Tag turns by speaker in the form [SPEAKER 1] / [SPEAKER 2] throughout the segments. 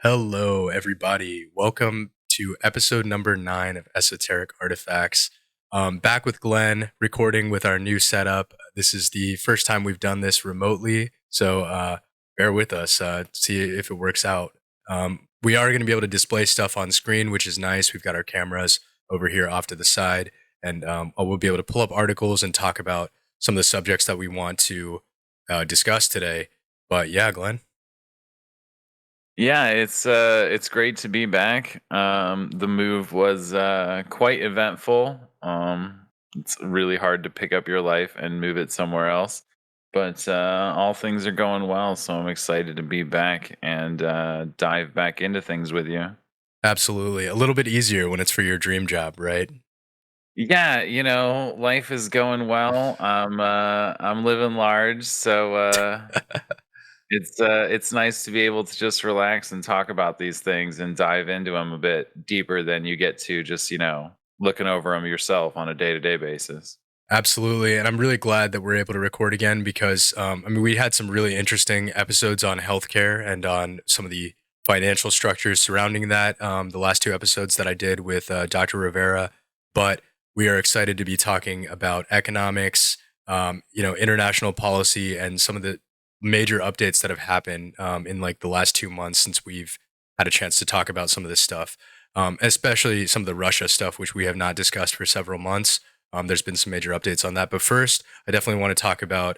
[SPEAKER 1] Hello, everybody. Welcome to episode number 9 of Esoteric Artifacts. Back with Glen, recording with our new setup. This is the first time we've done this remotely, so bear with us, see if it works out. We are going to be able to display stuff on screen, which is nice. We've got our cameras over here off to the side, and we'll be able to pull up articles and talk about some of the subjects that we want to discuss today. But yeah, Glen.
[SPEAKER 2] Yeah, it's great to be back. The move was quite eventful. It's really hard to pick up your life and move it somewhere else, but all things are going well. So I'm excited to be back and dive back into things with you.
[SPEAKER 1] Absolutely. A little bit easier when it's for your dream job, right?
[SPEAKER 2] Yeah, life is going well. I'm living large, so it's nice to be able to just relax and talk about these things and dive into them a bit deeper than you get to just, looking over them yourself on a day-to-day basis.
[SPEAKER 1] Absolutely. And I'm really glad that we're able to record again because, we had some really interesting episodes on healthcare and on some of the financial structures surrounding that, the last two episodes that I did with Dr. Rivera. But we are excited to be talking about economics, international policy, and some of the major updates that have happened in like the last 2 months since we've had a chance to talk about some of this stuff, especially some of the Russia stuff, which we have not discussed for several months. There's been some major updates on that. But first, I definitely want to talk about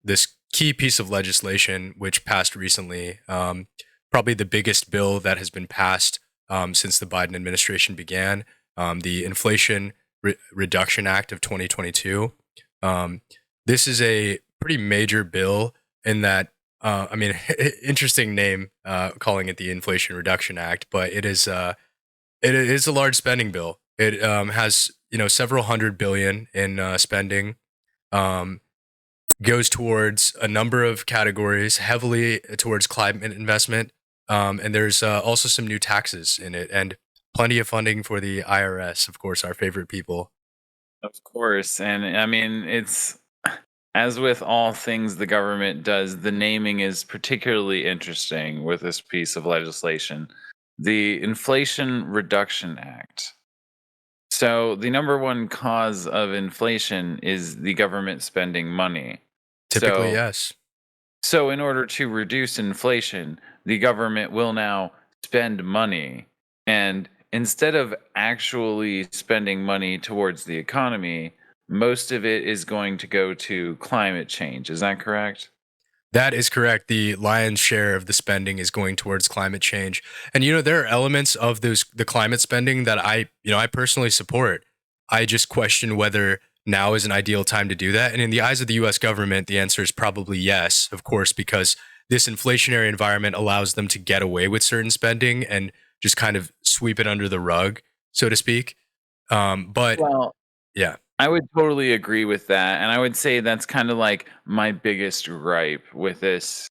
[SPEAKER 1] this key piece of legislation which passed recently, probably the biggest bill that has been passed since the Biden administration began, the Inflation Reduction Act of 2022. This is a pretty major bill in that, interesting name, calling it the Inflation Reduction Act, but it is a large spending bill. It has several hundred billion in spending. Um, Goes towards a number of categories, heavily towards climate investment, and there's also some new taxes in it, and plenty of funding for the IRS, of course, our favorite people.
[SPEAKER 2] Of course, and I mean, it's as with all things the government does, the naming is particularly interesting with this piece of legislation. The Inflation Reduction Act. So, the number one cause of inflation is the government spending money.
[SPEAKER 1] Typically,
[SPEAKER 2] So,
[SPEAKER 1] yes.
[SPEAKER 2] so in order to reduce inflation, the government will now spend money. And instead of actually spending money towards the economy, most of it is going to go to climate change. Is that correct?
[SPEAKER 1] That is correct. The lion's share of the spending is going towards climate change. And there are elements of the climate spending that I personally support. I just question whether now is an ideal time to do that. And in the eyes of the US government, the answer is probably yes, of course, because this inflationary environment allows them to get away with certain spending and just kind of sweep it under the rug, so to speak. But
[SPEAKER 2] Well,
[SPEAKER 1] yeah.
[SPEAKER 2] I would totally agree with that. And I would say that's kind of like my biggest gripe with this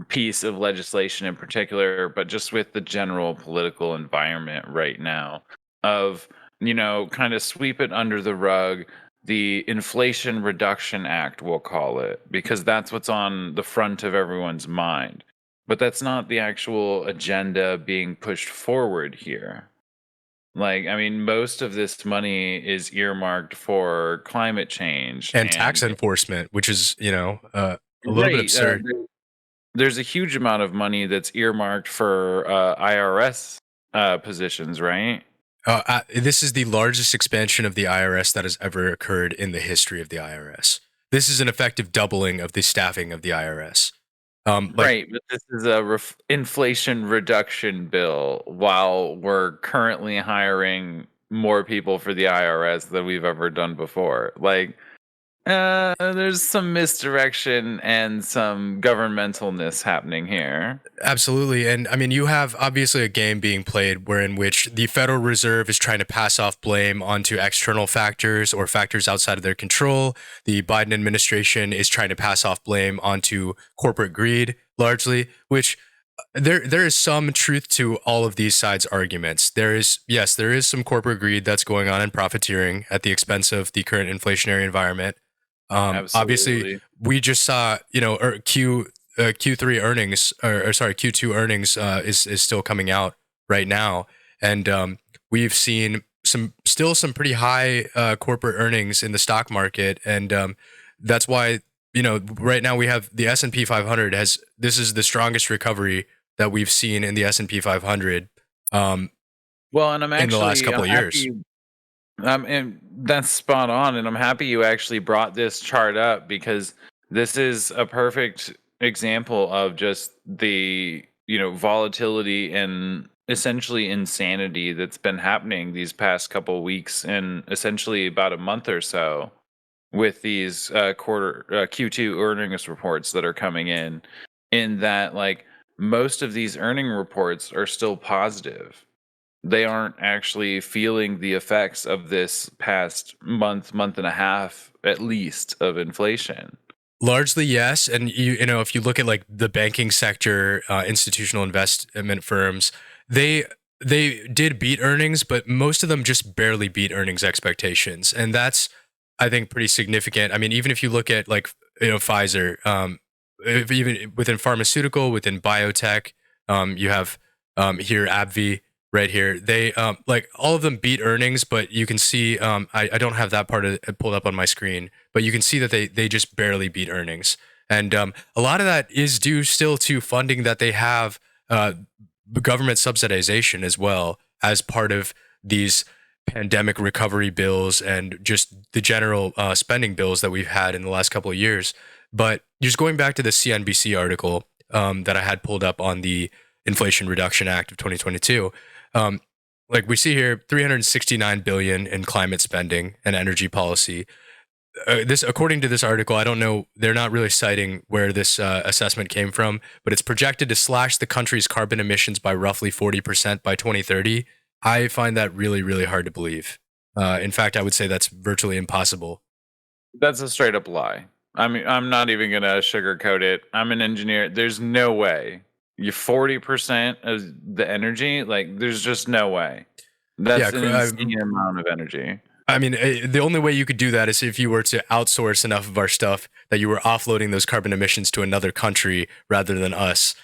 [SPEAKER 2] piece of legislation in particular, but just with the general political environment right now of, kind of sweep it under the rug. The Inflation Reduction Act, we'll call it, because that's what's on the front of everyone's mind. But that's not the actual agenda being pushed forward here. Like, I mean, most of this money is earmarked for climate change
[SPEAKER 1] And tax
[SPEAKER 2] and
[SPEAKER 1] enforcement, which is, a little bit
[SPEAKER 2] right.
[SPEAKER 1] absurd.
[SPEAKER 2] There's a huge amount of money that's earmarked for IRS positions, right?
[SPEAKER 1] This is the largest expansion of the IRS that has ever occurred in the history of the IRS. This is an effective doubling of the staffing of the IRS. Like
[SPEAKER 2] Right, but this is a inflation reduction bill while we're currently hiring more people for the IRS than we've ever done before. Like, there's some misdirection and some governmentalness happening here.
[SPEAKER 1] Absolutely. And you have obviously a game being played wherein which the Federal Reserve is trying to pass off blame onto external factors or factors outside of their control. The Biden administration is trying to pass off blame onto corporate greed largely, which there is some truth to all of these sides' arguments. There is some corporate greed that's going on and profiteering at the expense of the current inflationary environment. Obviously,
[SPEAKER 2] Absolutely.
[SPEAKER 1] we just saw, Q3 earnings, or sorry, Q2 earnings is still coming out right now, and we've seen some pretty high corporate earnings in the stock market, and that's why right now we have the S&P 500 has this is the strongest recovery that we've seen in the S&P 500 um,
[SPEAKER 2] Well, and
[SPEAKER 1] in the last
[SPEAKER 2] I'm
[SPEAKER 1] couple of years.
[SPEAKER 2] happy. And that's spot on. And I'm happy you actually brought this chart up, because this is a perfect example of just the, volatility and essentially insanity that's been happening these past couple of weeks and essentially about a month or so with these Q2 earnings reports that are coming in that, like, most of these earning reports are still positive. They aren't actually feeling the effects of this past month and a half, at least, of inflation.
[SPEAKER 1] Largely, yes. And if you look at like the banking sector, institutional investment firms, they they did beat earnings, but most of them just barely beat earnings expectations, and that's I think pretty significant. I mean, even if you look at like Pfizer, even within pharmaceutical, within biotech, you have here AbbVie right here. They like all of them beat earnings, but you can see I don't have that part of it pulled up on my screen, but you can see that they just barely beat earnings, and a lot of that is due still to funding that they have, government subsidization as well as part of these pandemic recovery bills and just the general spending bills that we've had in the last couple of years. But just going back to the CNBC article that I had pulled up on the Inflation Reduction Act of 2022, um, like we see here, 369 billion in climate spending and energy policy. This, according to this article, I don't know, they're not really citing where this assessment came from, but it's projected to slash the country's carbon emissions by roughly 40% by 2030. I find that really, really hard to believe. In fact, I would say that's virtually impossible.
[SPEAKER 2] That's a straight up lie. I mean, I'm not even going to sugarcoat it. I'm an engineer. There's no way. You 40% of the energy, like, there's just no way.
[SPEAKER 1] Yeah,
[SPEAKER 2] That's an insane amount of energy.
[SPEAKER 1] I mean, the only way you could do that is if you were to outsource enough of our stuff that you were offloading those carbon emissions to another country rather than us.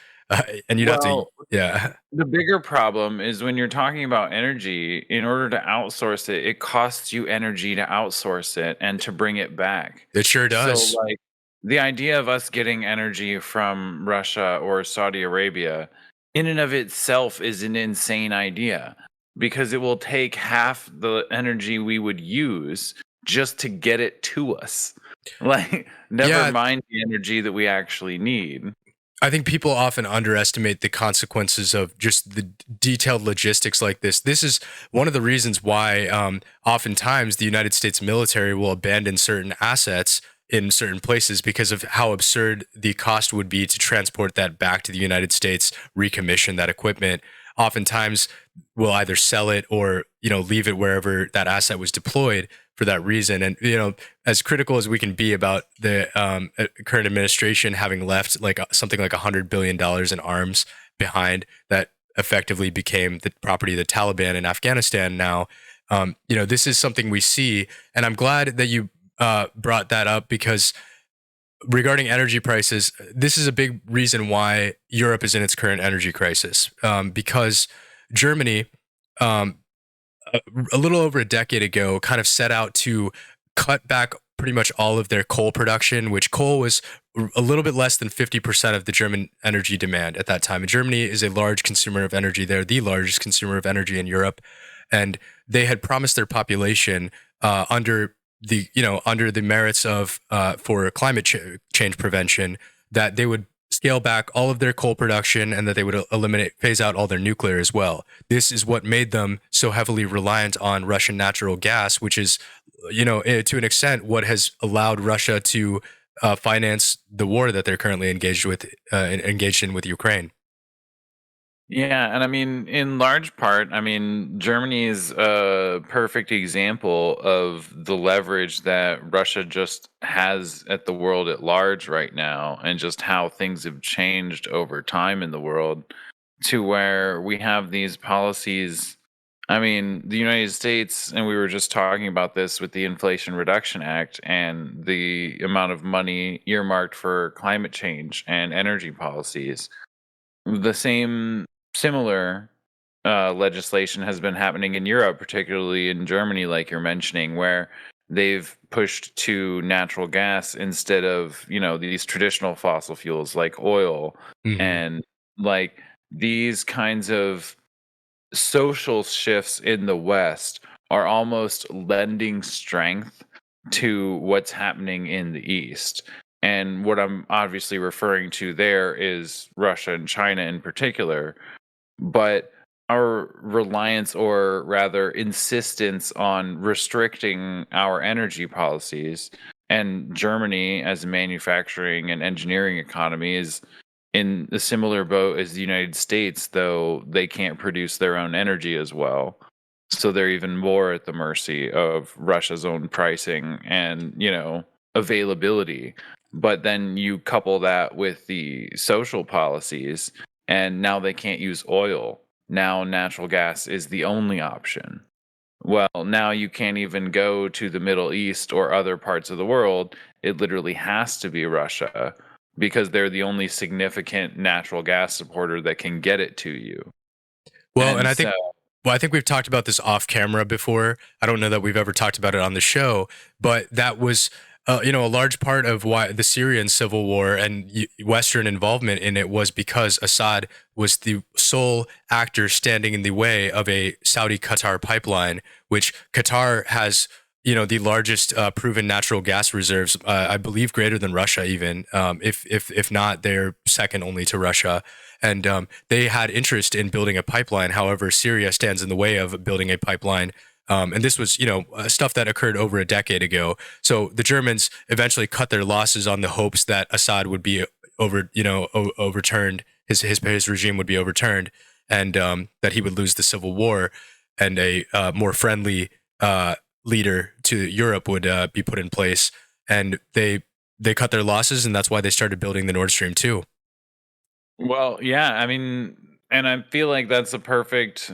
[SPEAKER 1] And you'd have to,
[SPEAKER 2] Well,
[SPEAKER 1] yeah,
[SPEAKER 2] the bigger problem is when you're talking about energy, in order to outsource it, it costs you energy to outsource it and to bring it back.
[SPEAKER 1] it sure
[SPEAKER 2] So,
[SPEAKER 1] does.
[SPEAKER 2] like, the idea of us getting energy from Russia or Saudi Arabia in and of itself is an insane idea, because it will take half the energy we would use just to get it to us. Like, never
[SPEAKER 1] Yeah,
[SPEAKER 2] mind the energy that we actually need.
[SPEAKER 1] I think people often underestimate the consequences of just the detailed logistics like this. This is one of the reasons why oftentimes the United States military will abandon certain assets in certain places because of how absurd the cost would be to transport that back to the United States, recommission that equipment. Oftentimes, we'll either sell it or leave it wherever that asset was deployed for that reason. And as critical as we can be about the current administration having left like something like $100 billion in arms behind that effectively became the property of the Taliban in Afghanistan now, this is something we see. And I'm glad that you brought that up, because regarding energy prices, this is a big reason why Europe is in its current energy crisis, because Germany, um, a little over a decade ago, kind of set out to cut back pretty much all of their coal production, which coal was a little bit less than 50% of the German energy demand at that time. And Germany is a large consumer of energy. They're the largest consumer of energy in Europe. And they had promised their population under the merits of for climate change prevention, that they would scale back all of their coal production and that they would phase out all their nuclear as well. This is what made them so heavily reliant on Russian natural gas, which is, to an extent, what has allowed Russia to finance the war that they're currently engaged in with Ukraine.
[SPEAKER 2] Yeah, and I mean, in large part, I mean, Germany is a perfect example of the leverage that Russia just has at the world at large right now, and just how things have changed over time in the world, to where we have these policies I mean, the United States, and we were just talking about this with the Inflation Reduction Act and the amount of money earmarked for climate change and energy policies. The same similar legislation has been happening in Europe, particularly in Germany, like you're mentioning, where they've pushed to natural gas instead of, these traditional fossil fuels like oil.
[SPEAKER 1] Hmm.
[SPEAKER 2] And like these kinds of social shifts in the West are almost lending strength to what's happening in the East. And what I'm obviously referring to there is Russia and China in particular. But our reliance, or rather insistence, on restricting our energy policies, and Germany as a manufacturing and engineering economy is in a similar boat as the United States, though they can't produce their own energy as well. So they're even more at the mercy of Russia's own pricing and, availability. But then you couple that with the social policies, and now they can't use oil. Now natural gas is the only option. Well, now you can't even go to the Middle East or other parts of the world. It literally has to be Russia because they're the only significant natural gas supporter that can get it to you.
[SPEAKER 1] Well, and
[SPEAKER 2] And
[SPEAKER 1] I think
[SPEAKER 2] so,
[SPEAKER 1] well, I think we've talked about this off camera before. I don't know that we've ever talked about it on the show, but that was a large part of why the Syrian civil war and Western involvement in it was because Assad was the sole actor standing in the way of a Saudi Qatar pipeline, which Qatar has, the largest proven natural gas reserves, I believe greater than Russia even. If not, they're second only to Russia. And they had interest in building a pipeline. However, Syria stands in the way of building a pipeline. And this was, stuff that occurred over a decade ago. So the Germans eventually cut their losses on the hopes that Assad would be overturned. His regime would be overturned, and that he would lose the civil war, and a more friendly leader to Europe would be put in place. And they cut their losses, and that's why they started building the Nord Stream 2.
[SPEAKER 2] well, yeah, I mean, and I feel like that's a perfect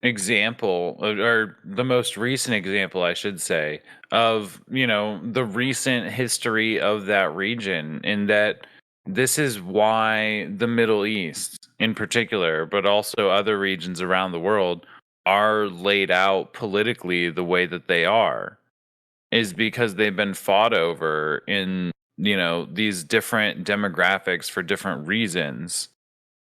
[SPEAKER 2] example, or the most recent example, I should say, of, the recent history of that region, in that this is why the Middle East in particular, but also other regions around the world, are laid out politically the way that they are, is because they've been fought over in, these different demographics for different reasons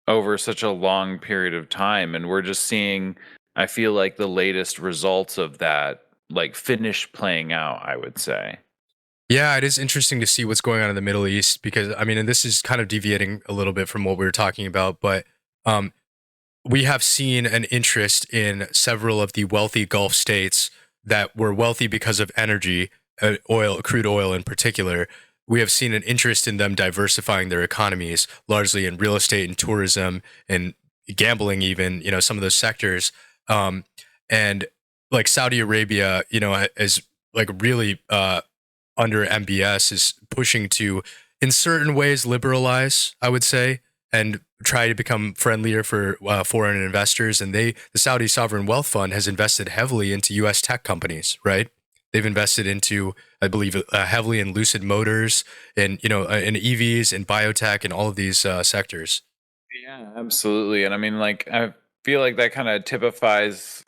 [SPEAKER 2] over such a long period of time. And we're just seeing, I feel like, the latest results of that, like, finish playing out, I would say.
[SPEAKER 1] Yeah, it is interesting to see what's going on in the Middle East because I mean, and this is kind of deviating a little bit from what we were talking about, but um, we have seen an interest in several of the wealthy Gulf states that were wealthy because of energy, crude oil in particular. We have seen an interest in them diversifying their economies, largely in real estate and tourism and gambling, even, some of those sectors. And like Saudi Arabia, is like really under MBS is pushing to, in certain ways, liberalize, I would say, and try to become friendlier for foreign investors. And the Saudi Sovereign Wealth Fund has invested heavily into U.S. tech companies, right? They've invested into, I believe, heavily in Lucid Motors and, in EVs and biotech and all of these sectors.
[SPEAKER 2] Yeah, absolutely. And I mean, like, I feel like that kind of typifies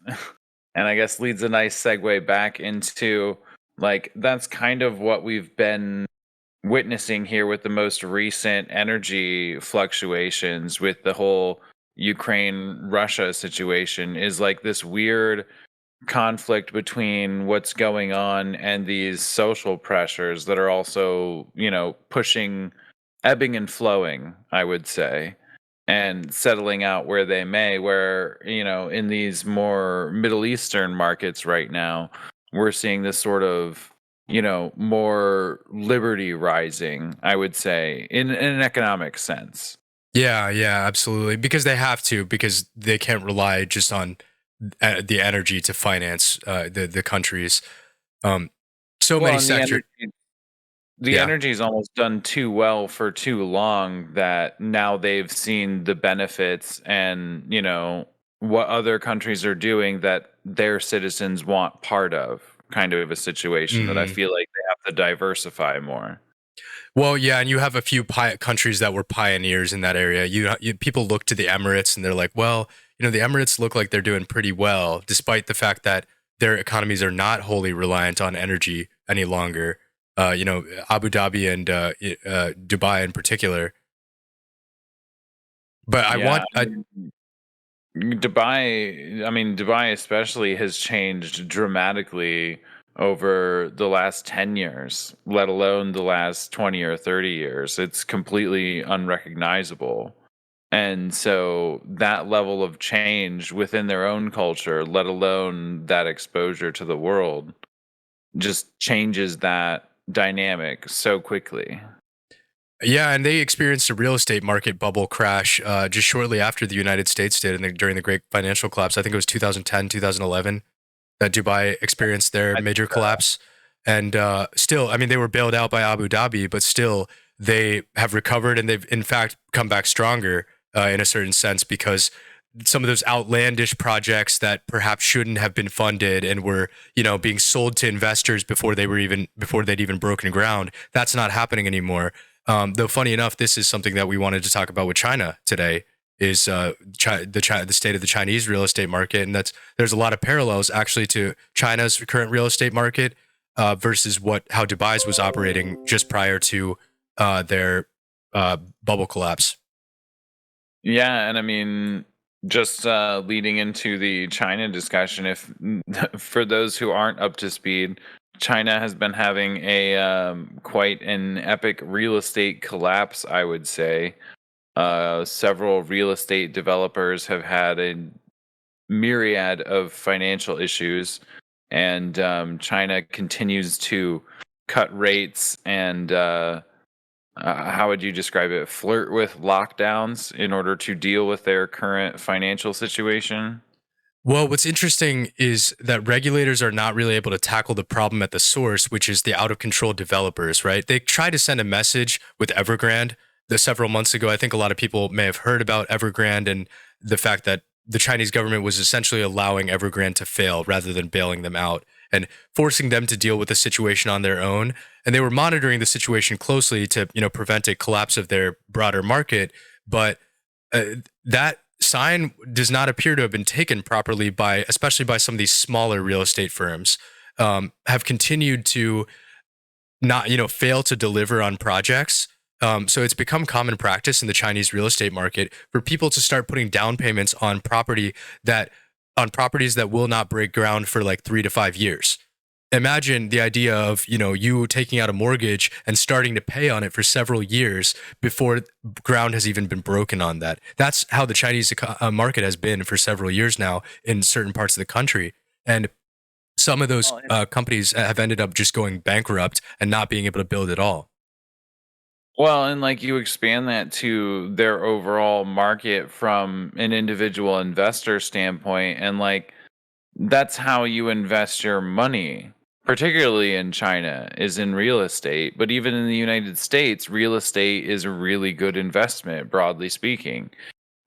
[SPEAKER 2] and I guess leads a nice segue back into, like, that's kind of what we've been witnessing here with the most recent energy fluctuations with the whole Ukraine Russia situation, is like this weird conflict between what's going on and these social pressures that are also, pushing, ebbing and flowing, I would say, and settling out where they may. Where, in these more Middle Eastern markets right now, we're seeing this sort of, more liberty rising, I would say, in an economic sense.
[SPEAKER 1] Yeah, yeah, absolutely. Because they have to, because they can't rely just on the energy to finance the countries. Um, so many
[SPEAKER 2] Well, and
[SPEAKER 1] sectors.
[SPEAKER 2] the
[SPEAKER 1] Yeah.
[SPEAKER 2] energy's almost done too well for too long, that now they've seen the benefits and, what other countries are doing, that their citizens want part of, kind of a situation that I
[SPEAKER 1] Mhm.
[SPEAKER 2] feel like they have to diversify more.
[SPEAKER 1] Well, yeah, and you have a few countries that were pioneers in that area. People look to the Emirates and they're like, well, the Emirates look like they're doing pretty well, despite the fact that their economies are not wholly reliant on energy any longer. Abu Dhabi and Dubai in particular. But
[SPEAKER 2] Yeah, Dubai especially has changed dramatically over the last 10 years, let alone the last 20 or 30 years. It's completely unrecognizable. And so that level of change within their own culture, let alone that exposure to the world, just changes that dynamic so quickly.
[SPEAKER 1] Yeah, and they experienced a real estate market bubble crash just shortly after the United States did, during the Great Financial Collapse. I think it was 2010, 2011 that Dubai experienced their
[SPEAKER 2] I
[SPEAKER 1] major collapse. And still, I mean, they were bailed out by Abu Dhabi, but still, they have recovered and they've, in fact, come back stronger in a certain sense because some of those outlandish projects that perhaps shouldn't have been funded and were, being sold to investors before they'd even broken ground. That's not happening anymore. Though funny enough, this is something that we wanted to talk about with China today. Is the state of the Chinese real estate market, and there's a lot of parallels actually to China's current real estate market versus how Dubai's was operating just prior to their bubble collapse.
[SPEAKER 2] Yeah, and I mean, just leading into the China discussion, if for those who aren't up to speed, China has been having a quite an epic real estate collapse, I would say. Several real estate developers have had a myriad of financial issues, and China continues to cut rates and how would you describe it? Flirt with lockdowns in order to deal with their current financial situation.
[SPEAKER 1] Well, what's interesting is that regulators are not really able to tackle the problem at the source, which is the out of control developers, right? They tried to send a message with Evergrande several months ago. I think a lot of people may have heard about Evergrande and the fact that the Chinese government was essentially allowing Evergrande to fail rather than bailing them out and forcing them to deal with the situation on their own. And they were monitoring the situation closely to, prevent a collapse of their broader market. But that sign does not appear to have been taken properly especially by some of these smaller real estate firms. Have continued to not, fail to deliver on projects. So it's become common practice in the Chinese real estate market for people to start putting down payments on properties that will not break ground for like 3 to 5 years. Imagine the idea of you taking out a mortgage and starting to pay on it for several years before ground has even been broken on that. That's how the Chinese market has been for several years now in certain parts of the country. And some of those
[SPEAKER 2] Well,
[SPEAKER 1] companies have ended up just going bankrupt and not being able to build at all.
[SPEAKER 2] well, and like you expand that to their overall market from an individual investor standpoint, and like that's how you invest your money, particularly in China, is in real estate. But even in the United States, real estate is a really good investment, broadly speaking.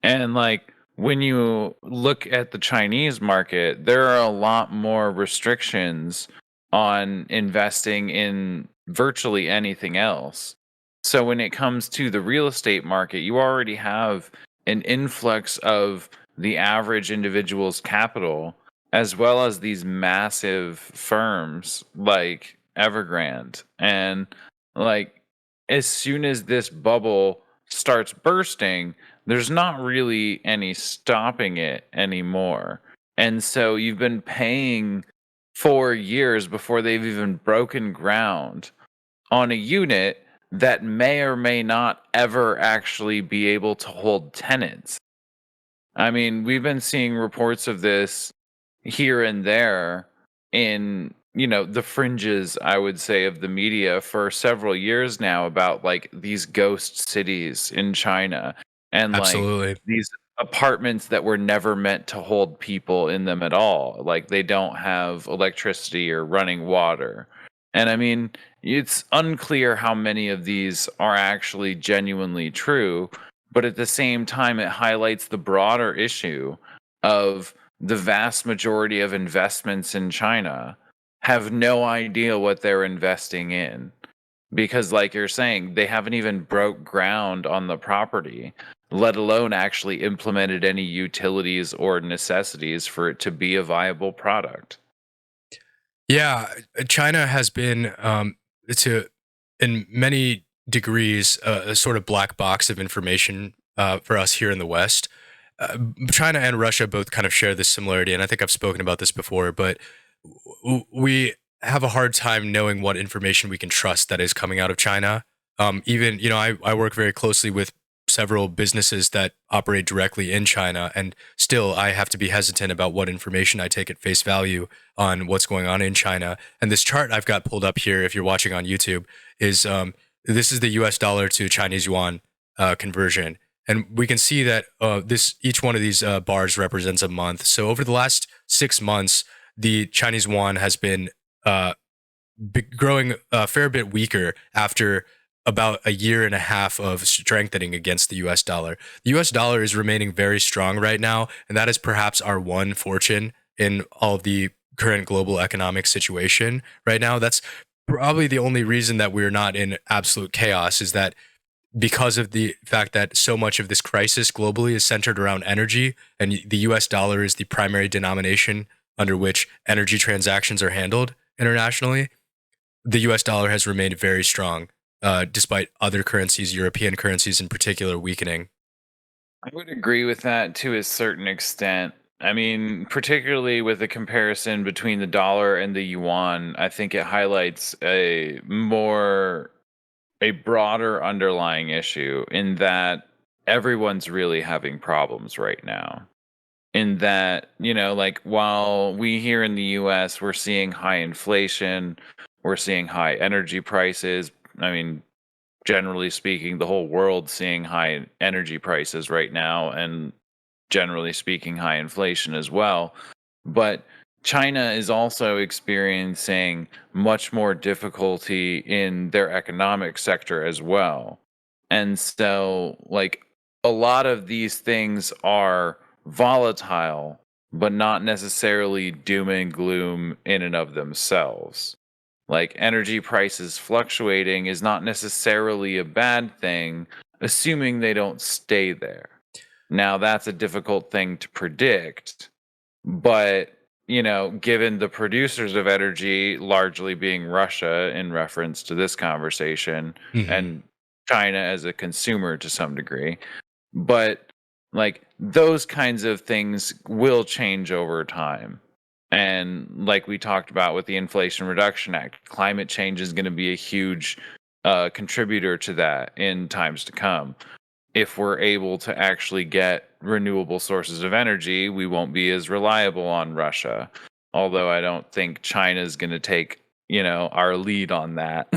[SPEAKER 2] And like when you look at the Chinese market, there are a lot more restrictions on investing in virtually anything else. So when it comes to the real estate market, you already have an influx of the average individual's capital, as well as these massive firms like Evergrande. And like as soon as this bubble starts bursting, there's not really any stopping it anymore. And so you've been paying 4 years before they've even broken ground on a unit that may or may not ever actually be able to hold tenants. I mean, we've been seeing reports of this here and there in, the fringes, I would say, of the media for several years now about like these ghost cities in China and like
[SPEAKER 1] Absolutely.
[SPEAKER 2] these apartments that were never meant to hold people in them at all. Like they don't have electricity or running water. And I mean, it's unclear how many of these are actually genuinely true, but at the same time, it highlights the broader issue of the vast majority of investments in China have no idea what they're investing in because, like you're saying, they haven't even broke ground on the property, let alone actually implemented any utilities or necessities for it to be a viable product.
[SPEAKER 1] Yeah, China has been to in many degrees a sort of black box of information for us here in the West. China and Russia both kind of share this similarity, and I think I've spoken about this before. But we have a hard time knowing what information we can trust that is coming out of China. Even I work very closely with several businesses that operate directly in China, and still I have to be hesitant about what information I take at face value on what's going on in China. And this chart I've got pulled up here, if you're watching on YouTube, is this is the U.S. dollar to Chinese yuan conversion, and we can see that this each one of these bars represents a month. So over the last 6 months, the Chinese yuan has been growing a fair bit weaker after about a year and a half of strengthening against the US dollar. The US dollar is remaining very strong right now, and that is perhaps our one fortune in all of the current global economic situation right now. That's probably the only reason that we're not in absolute chaos, is that because of the fact that so much of this crisis globally is centered around energy, and the US dollar is the primary denomination under which energy transactions are handled internationally. The US dollar has remained very strong, despite other currencies, European currencies in particular, weakening.
[SPEAKER 2] I would agree with that to a certain extent. I mean, particularly with the comparison between the dollar and the yuan, I think it highlights a broader underlying issue in that everyone's really having problems right now. In that, like while we here in the US, we're seeing high inflation, we're seeing high energy prices. I mean, generally speaking, the whole world's seeing high energy prices right now, and generally speaking, high inflation as well. But China is also experiencing much more difficulty in their economic sector as well. And so, like, a lot of these things are volatile, but not necessarily doom and gloom in and of themselves. Like, energy prices fluctuating is not necessarily a bad thing, assuming they don't stay there. Now, that's a difficult thing to predict, but given the producers of energy largely being Russia in reference to this conversation,
[SPEAKER 1] Hmm.
[SPEAKER 2] and China as a consumer to some degree, but like those kinds of things will change over time. And like we talked about with the Inflation Reduction Act, climate change is going to be a huge contributor to that in times to come. If we're able to actually get renewable sources of energy, we won't be as reliable on Russia. Although I don't think China's going to take, our lead on that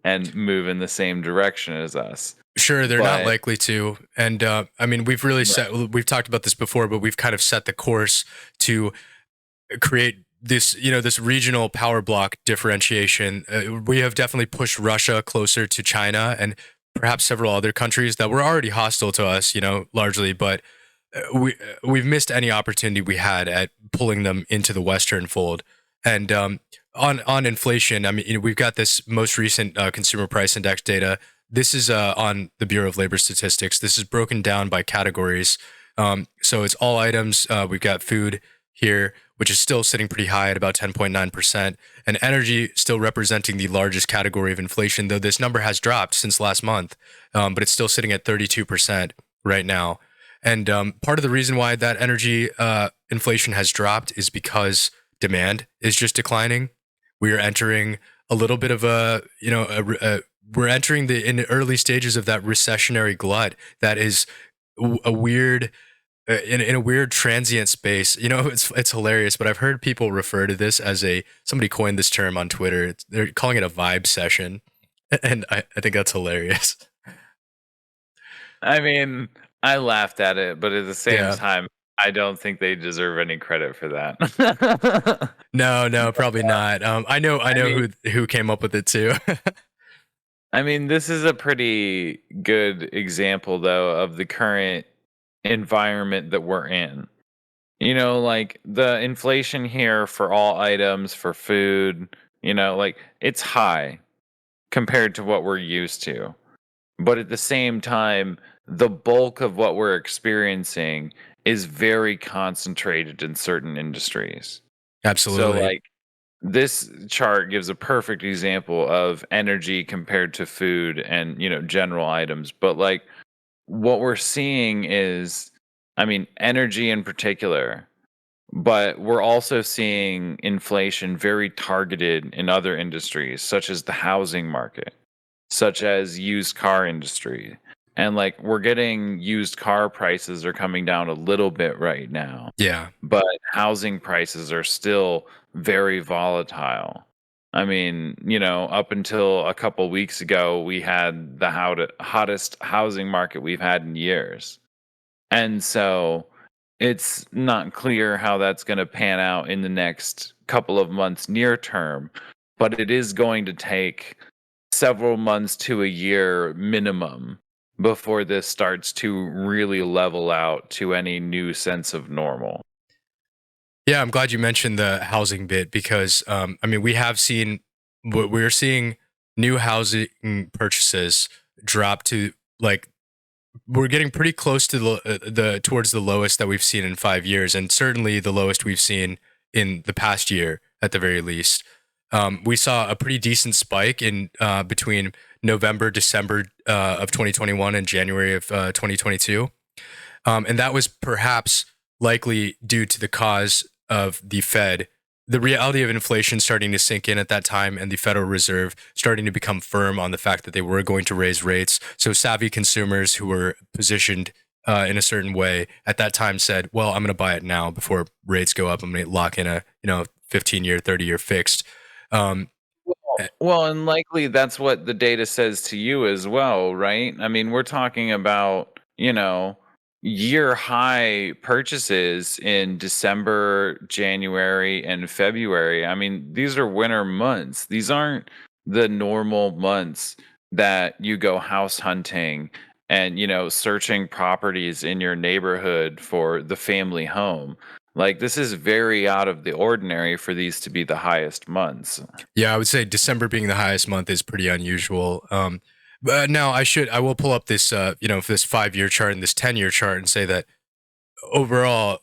[SPEAKER 2] and move in the same direction as us.
[SPEAKER 1] Sure, they're not
[SPEAKER 2] But
[SPEAKER 1] likely to. And I mean, we've talked about this before, but we've kind of set the course to create this, this regional power block differentiation. We have definitely pushed Russia closer to China and perhaps several other countries that were already hostile to us, largely, but we've missed any opportunity we had at pulling them into the Western fold. And on inflation, I mean, we've got this most recent consumer price index data. This is on the Bureau of Labor Statistics. This is broken down by categories. So it's all items. We've got food here, which is still sitting pretty high at about 10.9%, and energy still representing the largest category of inflation, though this number has dropped since last month, but it's still sitting at 32% right now. And part of the reason why that energy inflation has dropped is because demand is just declining. We are entering a little bit of we're entering in the early stages of that recessionary glut that is a weird in a weird transient space. It's hilarious, but I've heard people refer to this as somebody coined this term on Twitter. They're calling it a vibe session, and I think that's hilarious.
[SPEAKER 2] I mean, I laughed at it, but at the same
[SPEAKER 1] Yeah.
[SPEAKER 2] time, I don't think they deserve any credit for that.
[SPEAKER 1] No, probably not. I know
[SPEAKER 2] mean,
[SPEAKER 1] who came up with it too.
[SPEAKER 2] I mean, this is a pretty good example, though, of the current environment that we're in. Like the inflation here for all items, for food, like it's high compared to what we're used to. But at the same time, the bulk of what we're experiencing is very concentrated in certain industries. So,
[SPEAKER 1] Absolutely.
[SPEAKER 2] like, this chart gives a perfect example of energy compared to food and, general items. But, like, what we're seeing is, I mean, energy in particular, but we're also seeing inflation very targeted in other industries, such as the housing market, such as used car industry. And like we're getting used car prices are coming down a little bit right now,
[SPEAKER 1] Yeah.
[SPEAKER 2] but housing prices are still very volatile. I mean, up until a couple weeks ago, we had the hottest housing market we've had in years. And so it's not clear how that's going to pan out in the next couple of months near term, but it is going to take several months to a year minimum before this starts to really level out to any new sense of normal.
[SPEAKER 1] Yeah, I'm glad you mentioned the housing bit because I mean we're seeing new housing purchases drop to like we're getting pretty close to the towards the lowest that we've seen in 5 years, and certainly the lowest we've seen in the past year at the very least. We saw a pretty decent spike in between November, December of 2021 and January of 2022, and that was perhaps likely due to the cause of the Fed. The reality of inflation starting to sink in at that time, and the Federal Reserve starting to become firm on the fact that they were going to raise rates. So savvy consumers who were positioned in a certain way at that time said, "Well, I'm going to buy it now before rates go up. I'm going to lock in a 15-year, 30-year fixed." Um,
[SPEAKER 2] Well, and likely that's what the data says to you as well, right? I mean, we're talking about, year high purchases in December, January, and February. I mean, these are winter months. These aren't the normal months that you go house hunting and, searching properties in your neighborhood for the family home. Like, this is very out of the ordinary for these to be the highest months.
[SPEAKER 1] Yeah, I would say December being the highest month is pretty unusual. But now I will pull up this, this 5 year chart and this 10 year chart and say that overall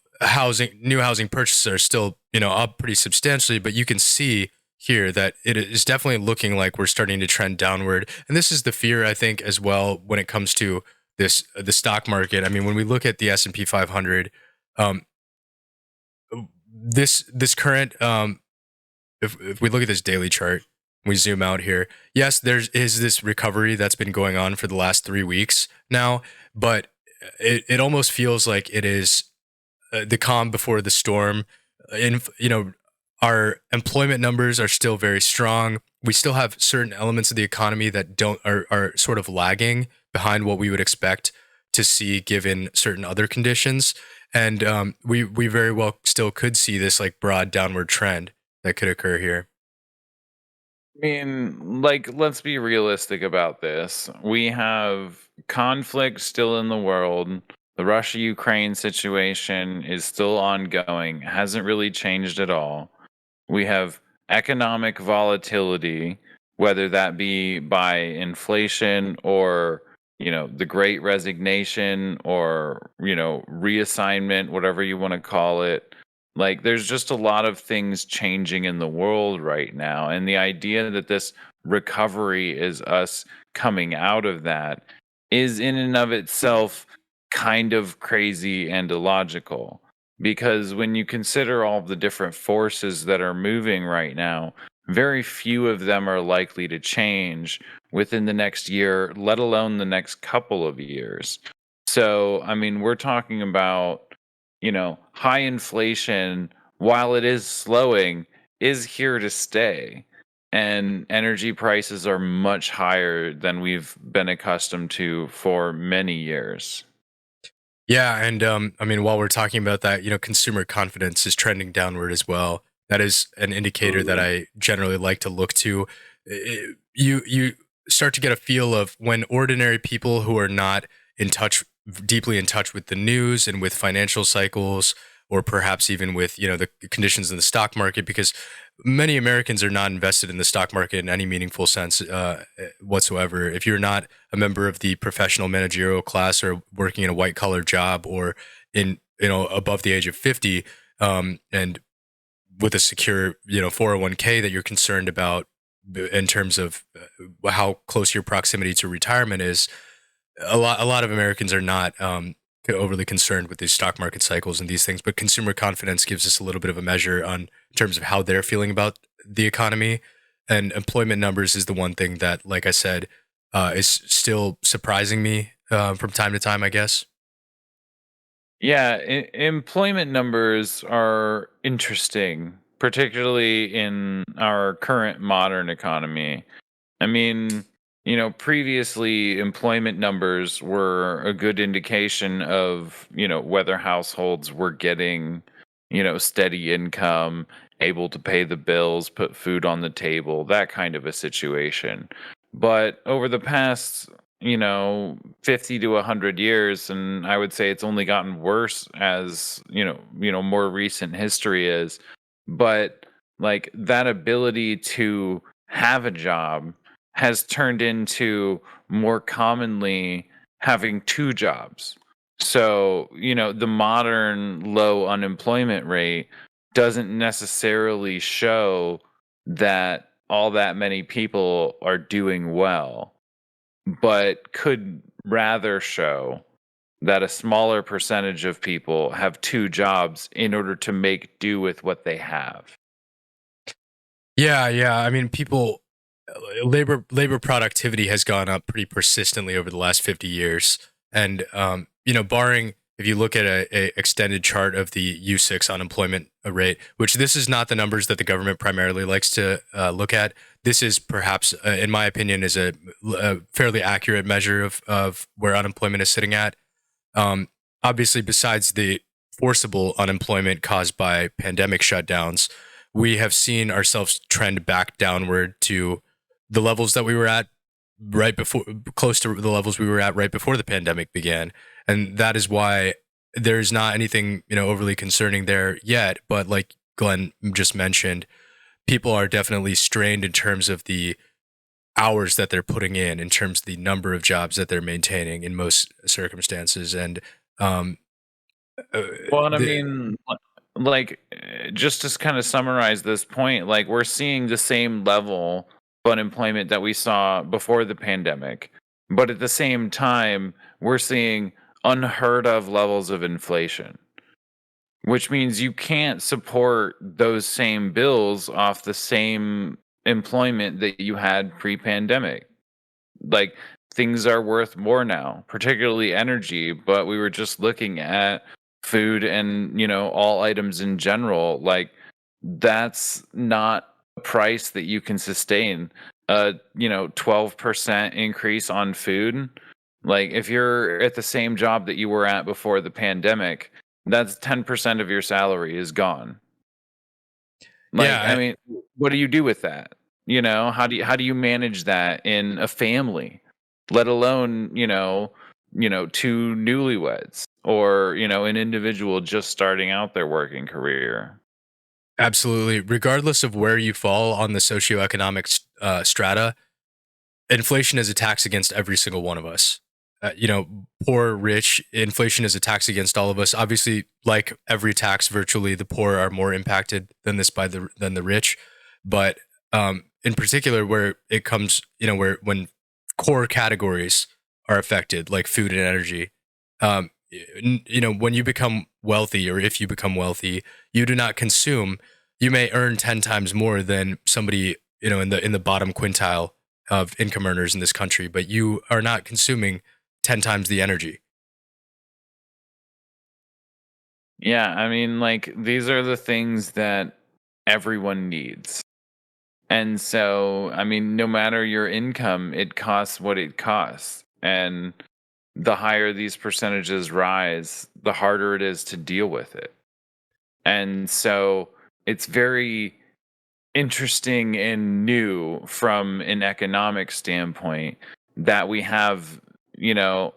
[SPEAKER 1] new housing purchases are still, up pretty substantially, but you can see here that it is definitely looking like we're starting to trend downward. And this is the fear, I think, as well, when it comes to the stock market. I mean, when we look at the S&P 500, um, this current if we look at this daily chart, we zoom out here. Yes, there is this recovery that's been going on for the last 3 weeks now, but it almost feels like it is the calm before the storm. In our employment numbers are still very strong. We still have certain elements of the economy that don't are sort of lagging behind what we would expect to see given certain other conditions, and we very well still could see this like broad downward trend that could occur here.
[SPEAKER 2] I mean, like, let's be realistic about this. We have conflict still in the world. The Russia Ukraine situation is still ongoing, hasn't really changed at all. We have economic volatility, whether that be by inflation or, the great resignation or, reassignment, whatever you want to call it. Like, there's just a lot of things changing in the world right now. And the idea that this recovery is us coming out of that is in and of itself kind of crazy and illogical. Because when you consider all of the different forces that are moving right now, very few of them are likely to change within the next year, let alone the next couple of years. So, I mean, we're talking about, high inflation, while it is slowing, is here to stay. And energy prices are much higher than we've been accustomed to for many years.
[SPEAKER 1] Yeah, and I mean, while we're talking about that, consumer confidence is trending downward as well. That is an indicator that I generally like to look to. You start to get a feel of when ordinary people who are not in touch, deeply in touch with the news and with financial cycles, or perhaps even with the conditions in the stock market, because many Americans are not invested in the stock market in any meaningful sense whatsoever. If you're not a member of the professional managerial class or working in a white collar job or in above the age of 50, and with a secure 401k that you're concerned about in terms of how close your proximity to retirement is, a lot of Americans are not overly concerned with these stock market cycles and these things. But consumer confidence gives us a little bit of a measure on in terms of how they're feeling about the economy. And employment numbers is the one thing that, like I said, is still surprising me from time to time, I guess.
[SPEAKER 2] Yeah, employment numbers are interesting, particularly in our current modern economy. I mean, previously employment numbers were a good indication of, whether households were getting, steady income, able to pay the bills, put food on the table, that kind of a situation. But over the past, 50 to 100 years, and I would say it's only gotten worse as, more recent history is, but like that ability to have a job has turned into more commonly having two jobs. So, the modern low unemployment rate doesn't necessarily show that all that many people are doing well, but could rather show that a smaller percentage of people have two jobs in order to make do with what they have.
[SPEAKER 1] Yeah, yeah. I mean, labor productivity has gone up pretty persistently over the last 50 years, and barring if you look at a extended chart of the U6 unemployment rate, which this is not the numbers that the government primarily likes to look at. This is perhaps, in my opinion, is a fairly accurate measure of where unemployment is sitting at. Um, Obviously, besides the forcible unemployment caused by pandemic shutdowns, we have seen ourselves trend back downward to the levels that we were at right before, close to the levels we were at right before the pandemic began. And that is why there's not anything, overly concerning there yet. But like Glenn just mentioned, people are definitely strained in terms of the hours that they're putting in terms of the number of jobs that they're maintaining in most circumstances. And um,
[SPEAKER 2] Well, and I
[SPEAKER 1] the,
[SPEAKER 2] mean, just to kind of summarize this point, like we're seeing the same level of unemployment that we saw before the pandemic, but at the same time, we're seeing unheard of levels of inflation, which means you can't support those same bills off the same employment that you had pre-pandemic. Like things are worth more now, particularly energy, but we were just looking at food and, all items in general. Like that's not a price that you can sustain. 12% increase on food. Like if you're at the same job that you were at before the pandemic, that's 10% of your salary is gone. Like, I
[SPEAKER 1] yeah,
[SPEAKER 2] mean, what do you do with that? How do you manage that in a family, let alone, two newlyweds or, an individual just starting out their working career?
[SPEAKER 1] absolutely. Regardless of where you fall on the socioeconomic strata, inflation is a tax against every single one of us. Poor, rich, inflation is a tax against all of us. Obviously, like every tax, virtually the poor are more impacted than this by than the rich. But in particular, where it comes, where when core categories are affected, like food and energy, when you become wealthy, or if you become wealthy, you do not consume. You may earn 10 times more than somebody in the bottom quintile of income earners in this country, but you are not consuming 10 times the energy.
[SPEAKER 2] Yeah, I mean, like these are the things that everyone needs. And so, I mean, no matter your income, it costs what it costs. And the higher these percentages rise, the harder it is to deal with it. And so it's very interesting and new from an economic standpoint that we have,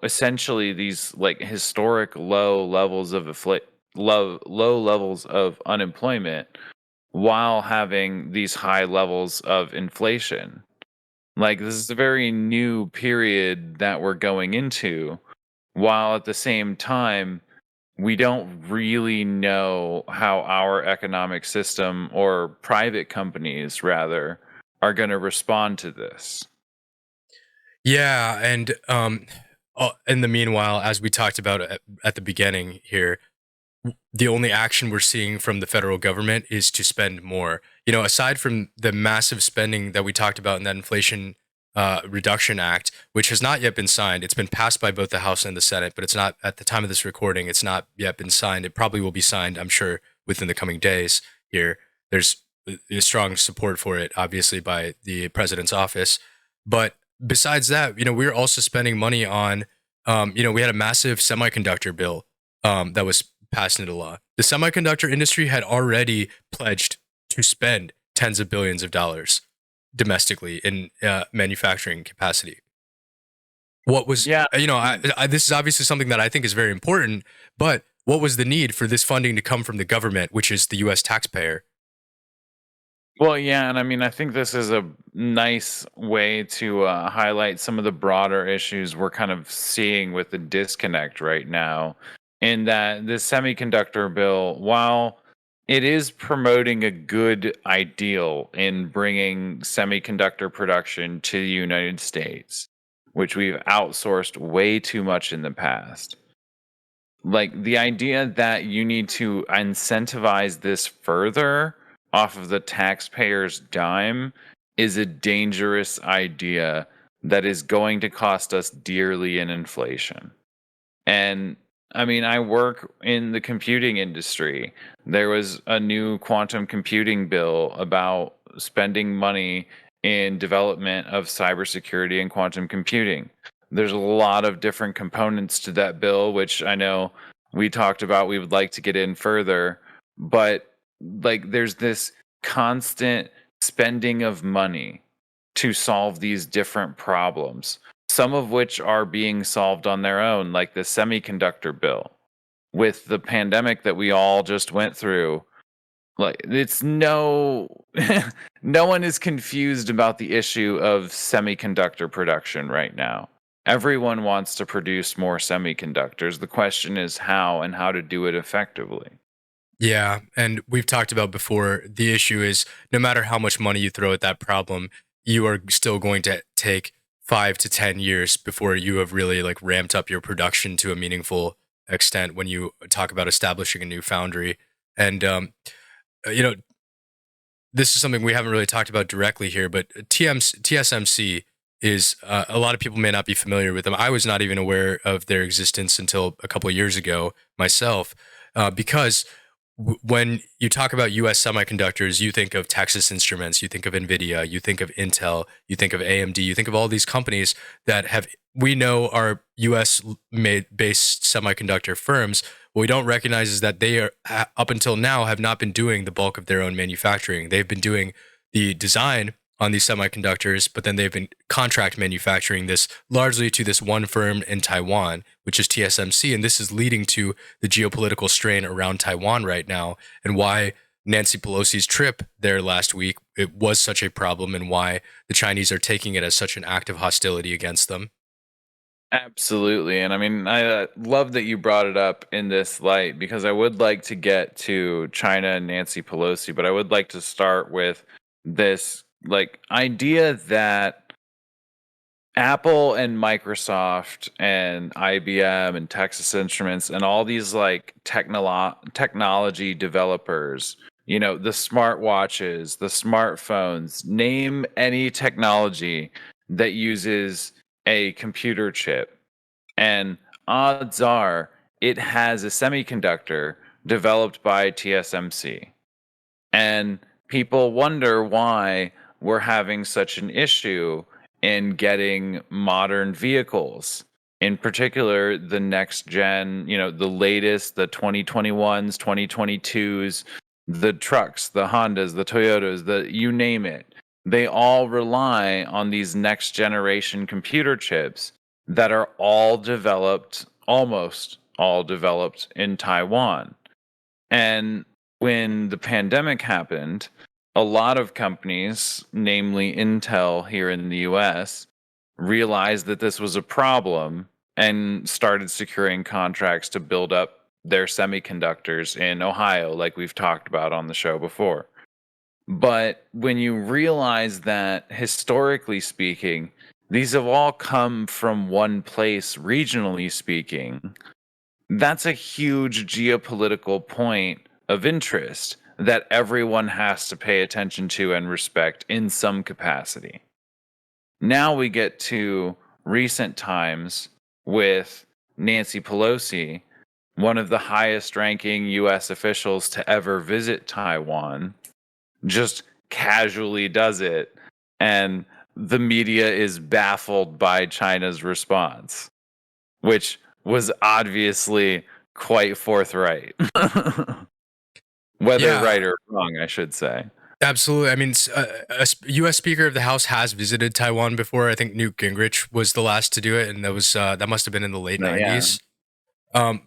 [SPEAKER 2] essentially these like historic low levels of low levels of unemployment while having these high levels of inflation. Like, this is a very new period that we're going into, while at the same time, we don't really know how our economic system, or private companies rather, are going to respond to this.
[SPEAKER 1] Yeah, and in the meanwhile, as we talked about at the beginning here, the only action we're seeing from the federal government is to spend more. You know, aside from the massive spending that we talked about in that Inflation Reduction Act, which has not yet been signed. It's been passed by both the House and the Senate, but it's not, at the time of this recording, it's not yet been signed. It probably will be signed, I'm sure, within the coming days here. There's a strong support for it, obviously, by the president's office. But besides that, you know, we're also spending money on, you know, we had a massive semiconductor bill that was passed into law. The semiconductor industry had already pledged to spend tens of billions of dollars domestically in manufacturing capacity. What was,
[SPEAKER 2] Yeah.
[SPEAKER 1] you know, this is obviously something that I think is very important, but what was the need for this funding to come from the government, which is the US taxpayer?
[SPEAKER 2] Well, yeah, and I mean, I think this is a nice way to highlight some of the broader issues we're kind of seeing with the disconnect right now. In that this semiconductor bill, while it is promoting a good ideal in bringing semiconductor production to the United States, which we've outsourced way too much in the past, like the idea that you need to incentivize this further off of the taxpayer's dime is a dangerous idea that is going to cost us dearly in inflation. And I mean, I work in the computing industry. There was a new quantum computing bill about spending money in development of cybersecurity and quantum computing. There's a lot of different components to that bill, which I know we talked about we would like to get in further, but like there's this constant spending of money to solve these different problems, some of which are being solved on their own, like the semiconductor bill. With the pandemic that we all just went through, like it's no one is confused about the issue of semiconductor production right now. Everyone wants to produce more semiconductors. The question is how, and how to do it effectively.
[SPEAKER 1] Yeah, and we've talked about before, the issue is no matter how much money you throw at that problem, you are still going to take 5 to 10 years before you have really like ramped up your production to a meaningful extent when you talk about establishing a new foundry. And you know, this is something we haven't really talked about directly here, but TSMC is, a lot of people may not be familiar with them. I was not even aware of their existence until a couple of years ago myself, because when you talk about US semiconductors, you think of Texas Instruments, you think of Nvidia, you think of Intel, you think of AMD, you think of all these companies that have, we know, are US made based semiconductor firms. What we don't recognize is that they are, up until now, have not been doing the bulk of their own manufacturing. They've been doing the design on these semiconductors, but then they've been contract manufacturing this largely to this one firm in Taiwan, which is TSMC. And this is leading to the geopolitical strain around Taiwan right now, and why Nancy Pelosi's trip there last week, it was such a problem, and why the Chinese are taking it as such an act of hostility against them.
[SPEAKER 2] Absolutely. And I mean, I love that you brought it up in this light, because I would like to get to China and Nancy Pelosi, but I would like to start with this like idea that Apple and Microsoft and IBM and Texas Instruments and all these like technology developers, you know, the smartwatches, the smartphones, name any technology that uses a computer chip. And odds are it has a semiconductor developed by TSMC. And people wonder why we're having such an issue in getting modern vehicles, in particular the next gen, you know, the latest, the 2021s, 2022s, the trucks, the Hondas, the Toyotas, the you name it. They all rely on these next generation computer chips that are all developed, almost all developed in Taiwan. And when the pandemic happened, a lot of companies, namely Intel here in the US, realized that this was a problem and started securing contracts to build up their semiconductors in Ohio, like we've talked about on the show before. But when you realize that historically speaking, these have all come from one place, regionally speaking, that's a huge geopolitical point of interest that everyone has to pay attention to and respect in some capacity. Now we get to recent times with Nancy Pelosi, one of the highest ranking US officials to ever visit Taiwan, just casually does it. And the media is baffled by China's response, which was obviously quite forthright. Whether
[SPEAKER 1] Yeah,
[SPEAKER 2] right or wrong, I should say.
[SPEAKER 1] absolutely. I mean, U.S. Speaker of the House has visited Taiwan before. I think Newt Gingrich was the last to do it, and that must have been in the late
[SPEAKER 2] Yeah.
[SPEAKER 1] '90s.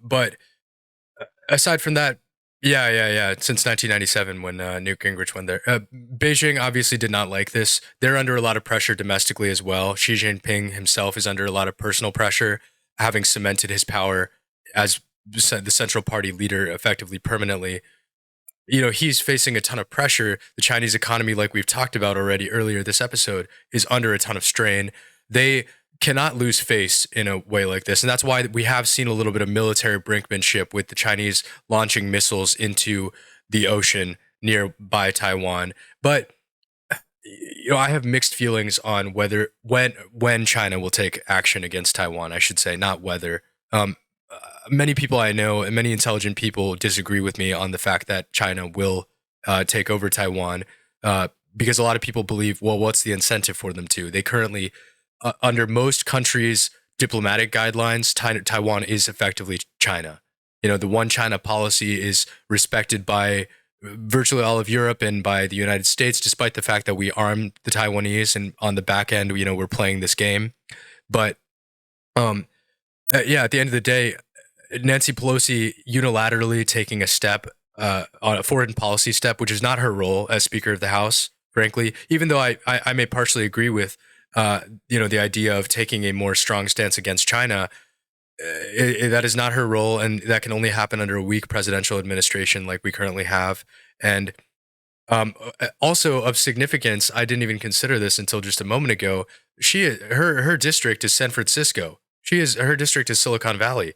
[SPEAKER 1] But aside from that, yeah. Since 1997, when Newt Gingrich went there, Beijing obviously did not like this. They're under a lot of pressure domestically as well. Xi Jinping himself is under a lot of personal pressure, having cemented his power as the central party leader effectively permanently. He's facing a ton of pressure. The Chinese economy, like we've talked about already earlier this episode, is under a ton of strain. They cannot lose face in a way like this. And that's why we have seen a little bit of military brinkmanship with the Chinese launching missiles into the ocean nearby Taiwan. But I have mixed feelings on whether when China will take action against Taiwan, I should say, not whether. Many people I know and many intelligent people disagree with me on the fact that China will take over Taiwan because a lot of people believe, well, what's the incentive for them to? They currently, under most countries' diplomatic guidelines, Taiwan is effectively China. The one China policy is respected by virtually all of Europe and by the United States, despite the fact that we armed the Taiwanese and on the back end, we're playing this game. But yeah, at the end of the day, Nancy Pelosi unilaterally taking a step on a foreign policy step, which is not her role as Speaker of the House, frankly, even though I may partially agree with, the idea of taking a more strong stance against China. That is not her role, and that can only happen under a weak presidential administration like we currently have. And also of significance, I didn't even consider this until just a moment ago. Her district is San Francisco. Her district is Silicon Valley.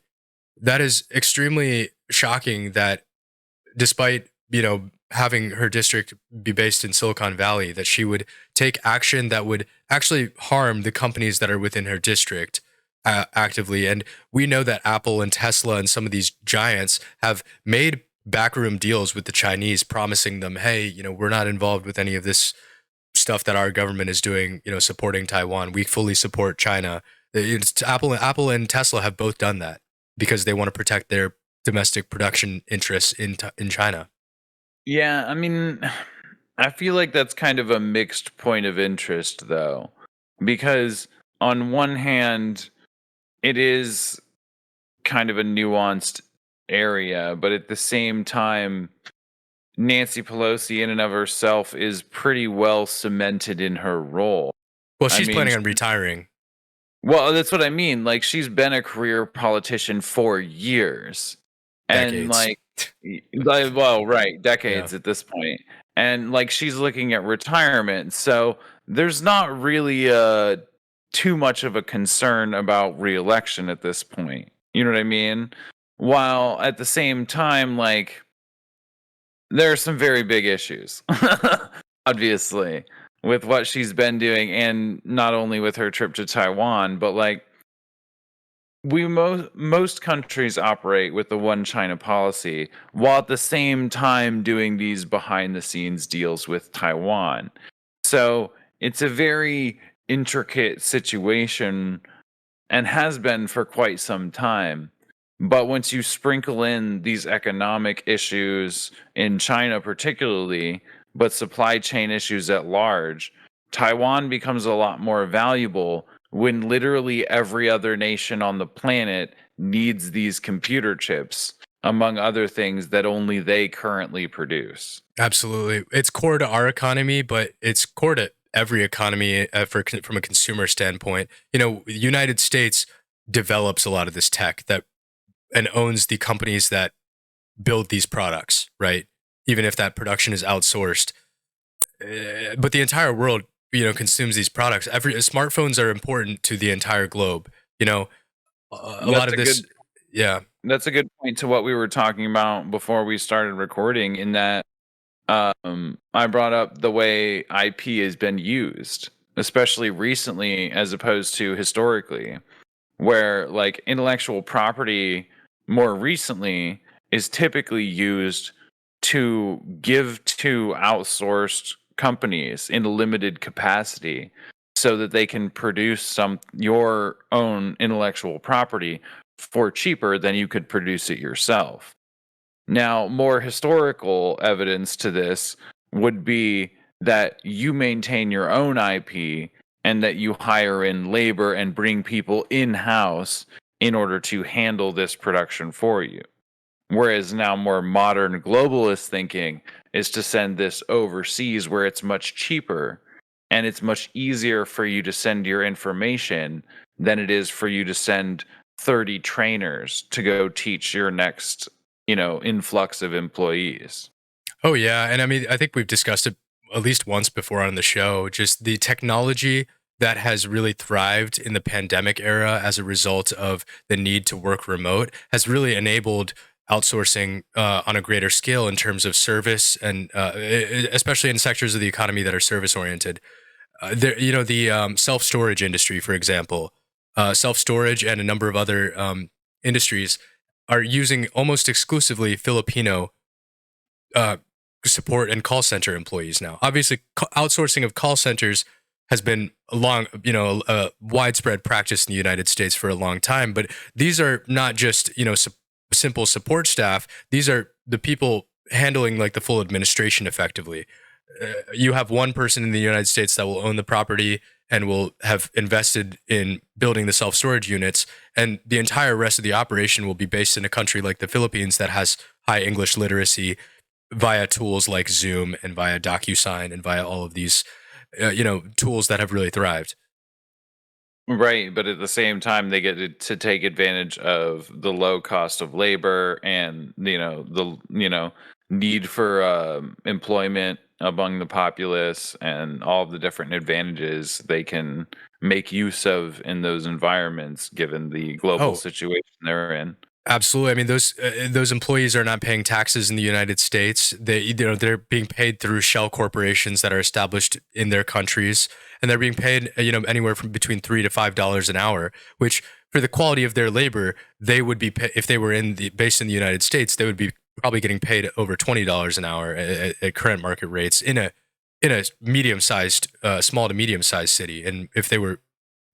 [SPEAKER 1] That is extremely shocking that despite, having her district be based in Silicon Valley, that she would take action that would actually harm the companies that are within her district actively. And we know that Apple and Tesla and some of these giants have made backroom deals with the Chinese, promising them, hey, we're not involved with any of this stuff that our government is doing, supporting Taiwan. We fully support China. Apple and Tesla have both done that because they want to protect their domestic production interests in China.
[SPEAKER 2] Yeah, I mean, I feel like that's kind of a mixed point of interest, though, because on one hand, it is kind of a nuanced area, but at the same time, Nancy Pelosi, in and of herself, is pretty well cemented in her role.
[SPEAKER 1] Well,
[SPEAKER 2] I
[SPEAKER 1] she's
[SPEAKER 2] mean,
[SPEAKER 1] planning on retiring.
[SPEAKER 2] well, that's what I mean. Like, she's been a career politician for years. And
[SPEAKER 1] Decades.
[SPEAKER 2] well, right,
[SPEAKER 1] Yeah.
[SPEAKER 2] decades at this point. And like she's looking at retirement. So there's not really too much of a concern about reelection at this point. You know what I mean? While at the same time, like there are some very big issues, obviously, with what she's been doing, and not only with her trip to Taiwan, but like most countries operate with the one China policy, while at the same time doing these behind the scenes deals with Taiwan. So it's a very intricate situation and has been for quite some time. But once you sprinkle in these economic issues in China, particularly, but supply chain issues at large, Taiwan becomes a lot more valuable when literally every other nation on the planet needs these computer chips. among other things that only they currently produce.
[SPEAKER 1] Absolutely. It's core to our economy, but it's core to every economy from a consumer standpoint. The United States develops a lot of this tech that and owns the companies that build these products, right? Even if that production is outsourced. But the entire world, consumes these products. Every smartphones are important to the entire globe. A lot
[SPEAKER 2] That's
[SPEAKER 1] of
[SPEAKER 2] a
[SPEAKER 1] this,
[SPEAKER 2] good
[SPEAKER 1] yeah.
[SPEAKER 2] that's a good point to what we were talking about before we started recording, in that I brought up the way IP has been used, especially recently as opposed to historically, where like intellectual property more recently is typically used to give to outsourced companies in a limited capacity so that they can produce some your own intellectual property for cheaper than you could produce it yourself. Now, more historical evidence to this would be that you maintain your own IP and that you hire in labor and bring people in house in order to handle this production for you. Whereas now, more modern globalist thinking is to send this overseas where it's much cheaper and it's much easier for you to send your information than it is for you to send 30 trainers to go teach your next, influx of employees.
[SPEAKER 1] Oh yeah, and I mean, I think we've discussed it at least once before on the show. Just the technology that has really thrived in the pandemic era as a result of the need to work remote has really enabled outsourcing on a greater scale in terms of service and especially in sectors of the economy that are service oriented. The self storage industry, for example, self storage and a number of other industries are using almost exclusively Filipino uh, support and call center employees now. Obviously, outsourcing of call centers has been a widespread practice in the United States for a long time. But these are not just simple support staff. These are the people handling like the full administration effectively. You have one person in the United States that will own the property and will have invested in building the self storage units, and the entire rest of the operation will be based in a country like the Philippines that has high English literacy via tools like Zoom and via DocuSign and via all of these, tools that have really thrived.
[SPEAKER 2] Right, but at the same time, they get to take advantage of the low cost of labor and the need for employment among the populace and all the different advantages they can make use of in those environments, given the global
[SPEAKER 1] Oh,
[SPEAKER 2] situation they're in.
[SPEAKER 1] absolutely. I mean, those employees are not paying taxes in the United States. They're being paid through shell corporations that are established in their countries, and they're being paid anywhere from between $3 to $5 an hour. Which, for the quality of their labor, they would be if they were based in the United States, they would be probably getting paid over $20 an hour at current market rates in a medium sized, small to medium sized city. And if they were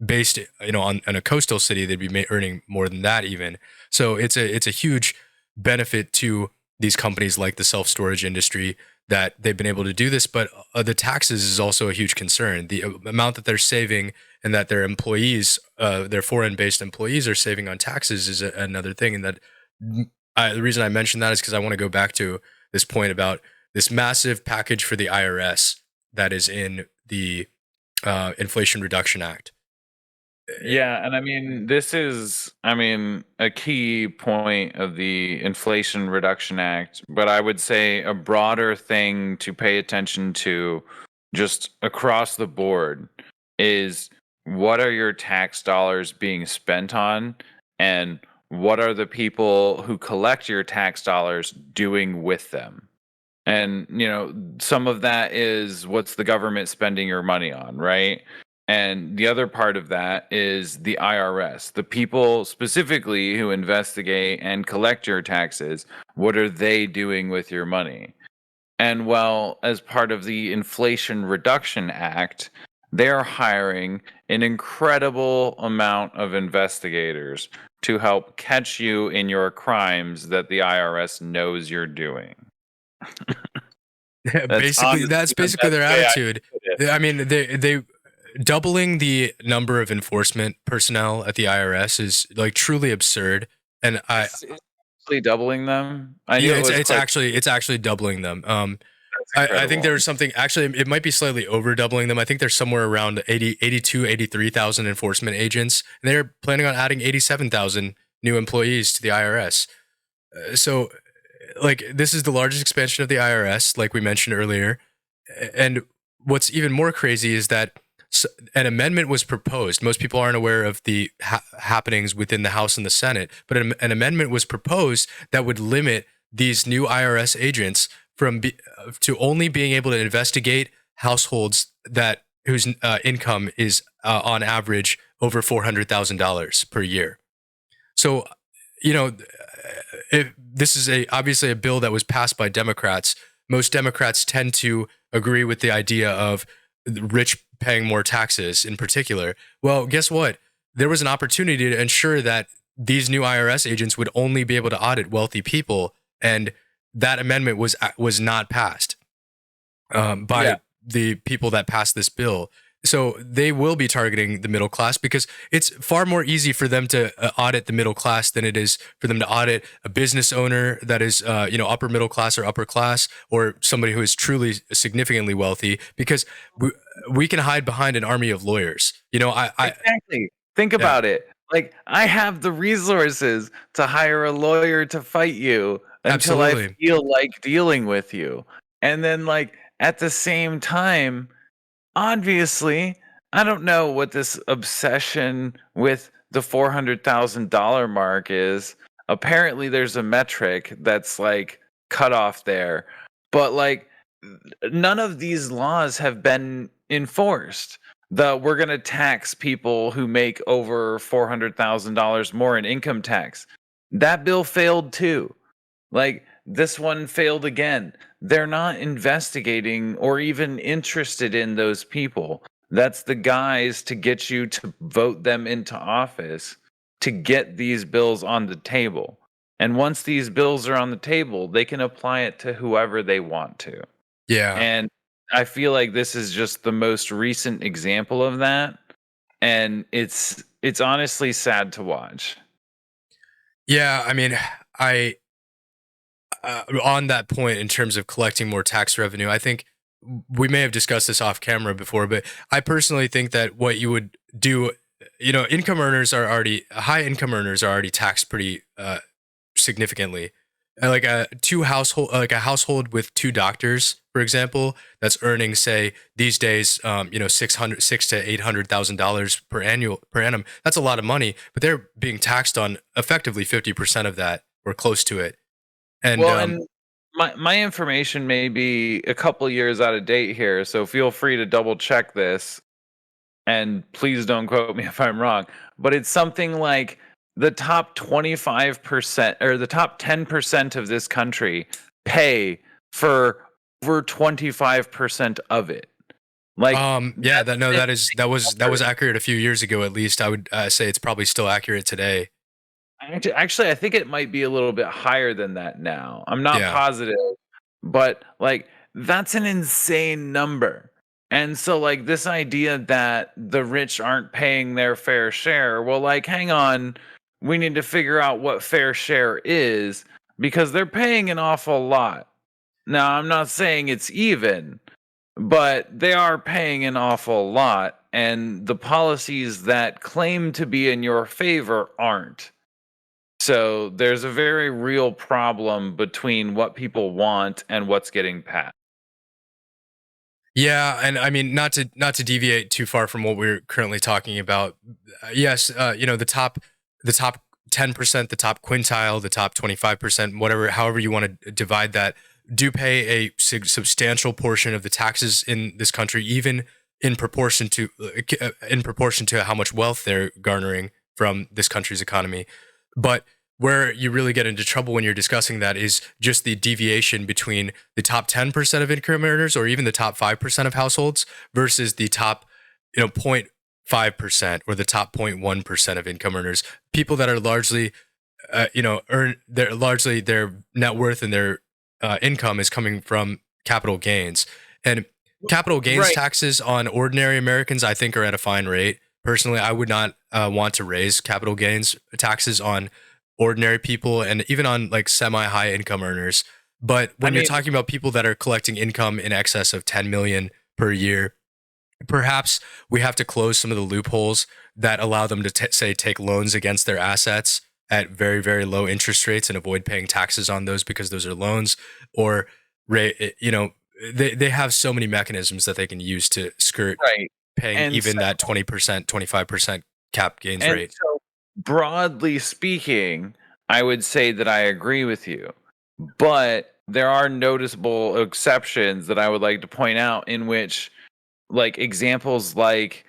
[SPEAKER 1] based on a coastal city, they'd be earning more than that even. So it's a huge benefit to these companies like the self storage industry that they've been able to do this. But the taxes is also a huge concern. The amount that they're saving and that their employees, their foreign based employees, are saving on taxes is another thing. And that the reason I mentioned that is because I want to go back to this point about this massive package for the IRS that is in the Inflation Reduction Act.
[SPEAKER 2] Yeah, and I mean, this is, I mean, a key point of the Inflation Reduction Act, but I would say a broader thing to pay attention to just across the board is, what are your tax dollars being spent on, and what are the people who collect your tax dollars doing with them? And, some of that is, what's the government spending your money on, right? And the other part of that is the IRS, the people specifically who investigate and collect your taxes. What are they doing with your money? And well, as part of the Inflation Reduction Act, they're hiring an incredible amount of investigators to help catch you in your crimes that the IRS knows you're doing. That's
[SPEAKER 1] Basically,
[SPEAKER 2] honestly
[SPEAKER 1] that's
[SPEAKER 2] the
[SPEAKER 1] basically
[SPEAKER 2] best
[SPEAKER 1] their
[SPEAKER 2] way I
[SPEAKER 1] attitude.
[SPEAKER 2] can put it.
[SPEAKER 1] I mean, they doubling the number of enforcement personnel at the IRS is like truly absurd. And I
[SPEAKER 2] It's actually doubling them? I knew
[SPEAKER 1] Yeah,
[SPEAKER 2] it was quite.
[SPEAKER 1] it's actually doubling them.
[SPEAKER 2] That's
[SPEAKER 1] I think
[SPEAKER 2] incredible.
[SPEAKER 1] there's something actually it might be slightly over doubling them. I think there's somewhere around 83,000 enforcement agents, and they're planning on adding 87,000 new employees to the IRS. So like this is the largest expansion of the IRS, like we mentioned earlier. And what's even more crazy is that an amendment was proposed. Most people aren't aware of the happenings within the House and the Senate, but an amendment was proposed that would limit these new IRS agents to only being able to investigate households that whose income is on average over $400,000 per year. So, you know, this is obviously a bill that was passed by Democrats. Most Democrats tend to agree with the idea of the rich paying more taxes in particular. Well, guess what? There was an opportunity to ensure that these new IRS agents would only be able to audit wealthy people, and that amendment was not passed
[SPEAKER 2] Yeah.
[SPEAKER 1] by the people that passed this bill. So they will be targeting the middle class because it's far more easy for them to audit the middle class than it is for them to audit a business owner that is, upper middle class or upper class, or somebody who is truly significantly wealthy. Because we can hide behind an army of lawyers.
[SPEAKER 2] Exactly. Think
[SPEAKER 1] Yeah,
[SPEAKER 2] about it. Like, I have the resources to hire a lawyer to fight you until I
[SPEAKER 1] absolutely.
[SPEAKER 2] feel like dealing with you. And then, like, at the same time, obviously, I don't know what this obsession with the $400,000 mark is. Apparently, there's a metric that's like cut off there, but like none of these laws have been enforced. We're going to tax people who make over $400,000 more in income tax. That bill failed too. Like this one failed again. They're not investigating or even interested in those people. That's the guys to get you to vote them into office to get these bills on the table. And once these bills are on the table, they can apply it to whoever they want to.
[SPEAKER 1] Yeah,
[SPEAKER 2] And I feel like this is just the most recent example of that. And it's honestly sad to watch.
[SPEAKER 1] yeah. I mean, I on that point in terms of collecting more tax revenue, I think we may have discussed this off camera before, but I personally think that what you would do, high income earners are already taxed pretty significantly. Like a household with two doctors, for example, that's earning, say, these days, six to $800,000 per annum. That's a lot of money, but they're being taxed on effectively 50% of that or close to it. And
[SPEAKER 2] Well, and my information may be a couple years out of date here, so feel free to double check this and please don't quote me if I'm wrong, but it's something like the top 25% or the top 10% of this country pay for over 25% of it. Like
[SPEAKER 1] Yeah,
[SPEAKER 2] that's an
[SPEAKER 1] that was accurate a few years ago. At least I would say it's probably still accurate today.
[SPEAKER 2] Actually, I think it might be a little bit higher than that now. I'm not
[SPEAKER 1] Yeah,
[SPEAKER 2] positive, but like that's an insane number. And so like this idea that the rich aren't paying their fair share, well like hang on, we need to figure out what fair share is because they're paying an awful lot. Now, I'm not saying it's even, but they are paying an awful lot and the policies that claim to be in your favor aren't. So there's a very real problem between what people want and what's getting passed.
[SPEAKER 1] yeah, and I mean not to deviate too far from what we're currently talking about. Yes, the top 10%, the top quintile, the top 25%, whatever, however you want to divide that, do pay a substantial portion of the taxes in this country, even in proportion to how much wealth they're garnering from this country's economy. But where you really get into trouble when you're discussing that is just the deviation between the top 10% of income earners or even the top 5% of households versus the top, 0.5% or the top 0.1% of income earners. People that are largely, their net worth and their income is coming from capital gains. And capital gains
[SPEAKER 2] Right.
[SPEAKER 1] taxes on ordinary Americans, I think, are at a fine rate. Personally, I would not want to raise capital gains taxes on ordinary people and even on like semi high income earners. But
[SPEAKER 2] I
[SPEAKER 1] when you're
[SPEAKER 2] mean,
[SPEAKER 1] talking about people that are collecting income in excess of 10 million per year, perhaps we have to close some of the loopholes that allow them to say take loans against their assets at very very low interest rates and avoid paying taxes on those because those are loans, or you know, they have so many mechanisms that they can use to skirt
[SPEAKER 2] right.
[SPEAKER 1] paying
[SPEAKER 2] And
[SPEAKER 1] even
[SPEAKER 2] so,
[SPEAKER 1] that 20%, 25% cap gains
[SPEAKER 2] and
[SPEAKER 1] rate.
[SPEAKER 2] so broadly speaking, I would say that I agree with you. But there are noticeable exceptions that I would like to point out in which like examples like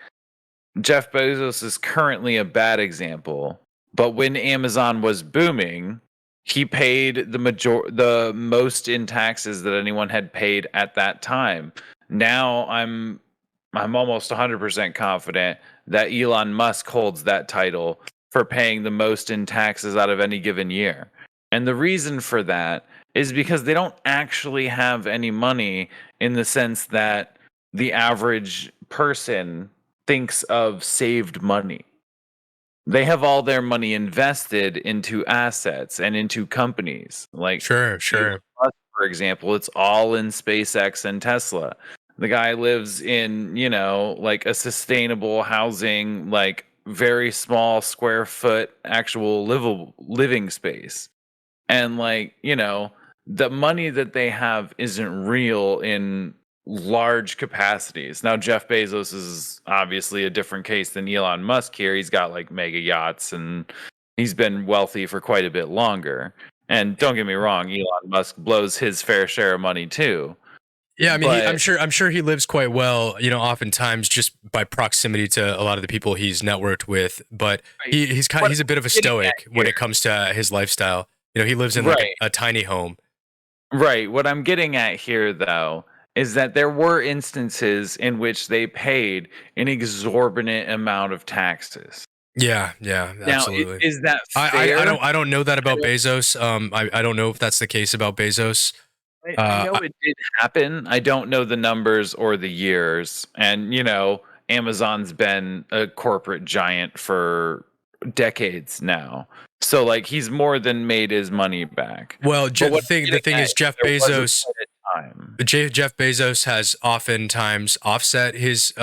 [SPEAKER 2] Jeff Bezos is currently a bad example, but when Amazon was booming, he paid the most in taxes that anyone had paid at that time. Now I'm almost 100% confident that Elon Musk holds that title for paying the most in taxes out of any given year. And the reason for that is because they don't actually have any money, in the sense that the average person thinks of saved money. They have all their money invested into assets and into companies. Like
[SPEAKER 1] Sure,
[SPEAKER 2] Elon
[SPEAKER 1] sure.
[SPEAKER 2] Musk, for example, it's all in SpaceX and Tesla. The guy lives in, you know, like a sustainable housing, like very small square foot actual living space. And like, you know, the money that they have isn't real in large capacities. Now Jeff Bezos is obviously a different case than Elon Musk here. He's got like mega yachts and he's been wealthy for quite a bit longer. And don't get me wrong, Elon Musk blows his fair share of money too.
[SPEAKER 1] Yeah, I mean,
[SPEAKER 2] But
[SPEAKER 1] I'm sure he lives quite well. You know, oftentimes just by proximity to a lot of the people he's networked with. But
[SPEAKER 2] right, what
[SPEAKER 1] he's a bit of a
[SPEAKER 2] I'm getting at
[SPEAKER 1] stoic when
[SPEAKER 2] here,
[SPEAKER 1] it comes to his lifestyle. You know, he lives in like
[SPEAKER 2] right,
[SPEAKER 1] a tiny home.
[SPEAKER 2] right. What I'm getting at here, though, is that there were instances in which they paid an exorbitant amount of taxes.
[SPEAKER 1] Yeah, yeah,
[SPEAKER 2] Now,
[SPEAKER 1] absolutely.
[SPEAKER 2] is that fair?
[SPEAKER 1] I don't know that
[SPEAKER 2] I
[SPEAKER 1] about
[SPEAKER 2] don't.
[SPEAKER 1] Bezos. I don't know if that's the case about Bezos.
[SPEAKER 2] I know
[SPEAKER 1] I-
[SPEAKER 2] it did happen. I don't know the numbers or the years. And, you know, Amazon's been a corporate giant for decades now. So, like, he's more than made his money back.
[SPEAKER 1] well,
[SPEAKER 2] But what I'm
[SPEAKER 1] the
[SPEAKER 2] getting
[SPEAKER 1] thing
[SPEAKER 2] at
[SPEAKER 1] is,
[SPEAKER 2] is there was a point in time.
[SPEAKER 1] Jeff Bezos has oftentimes offset his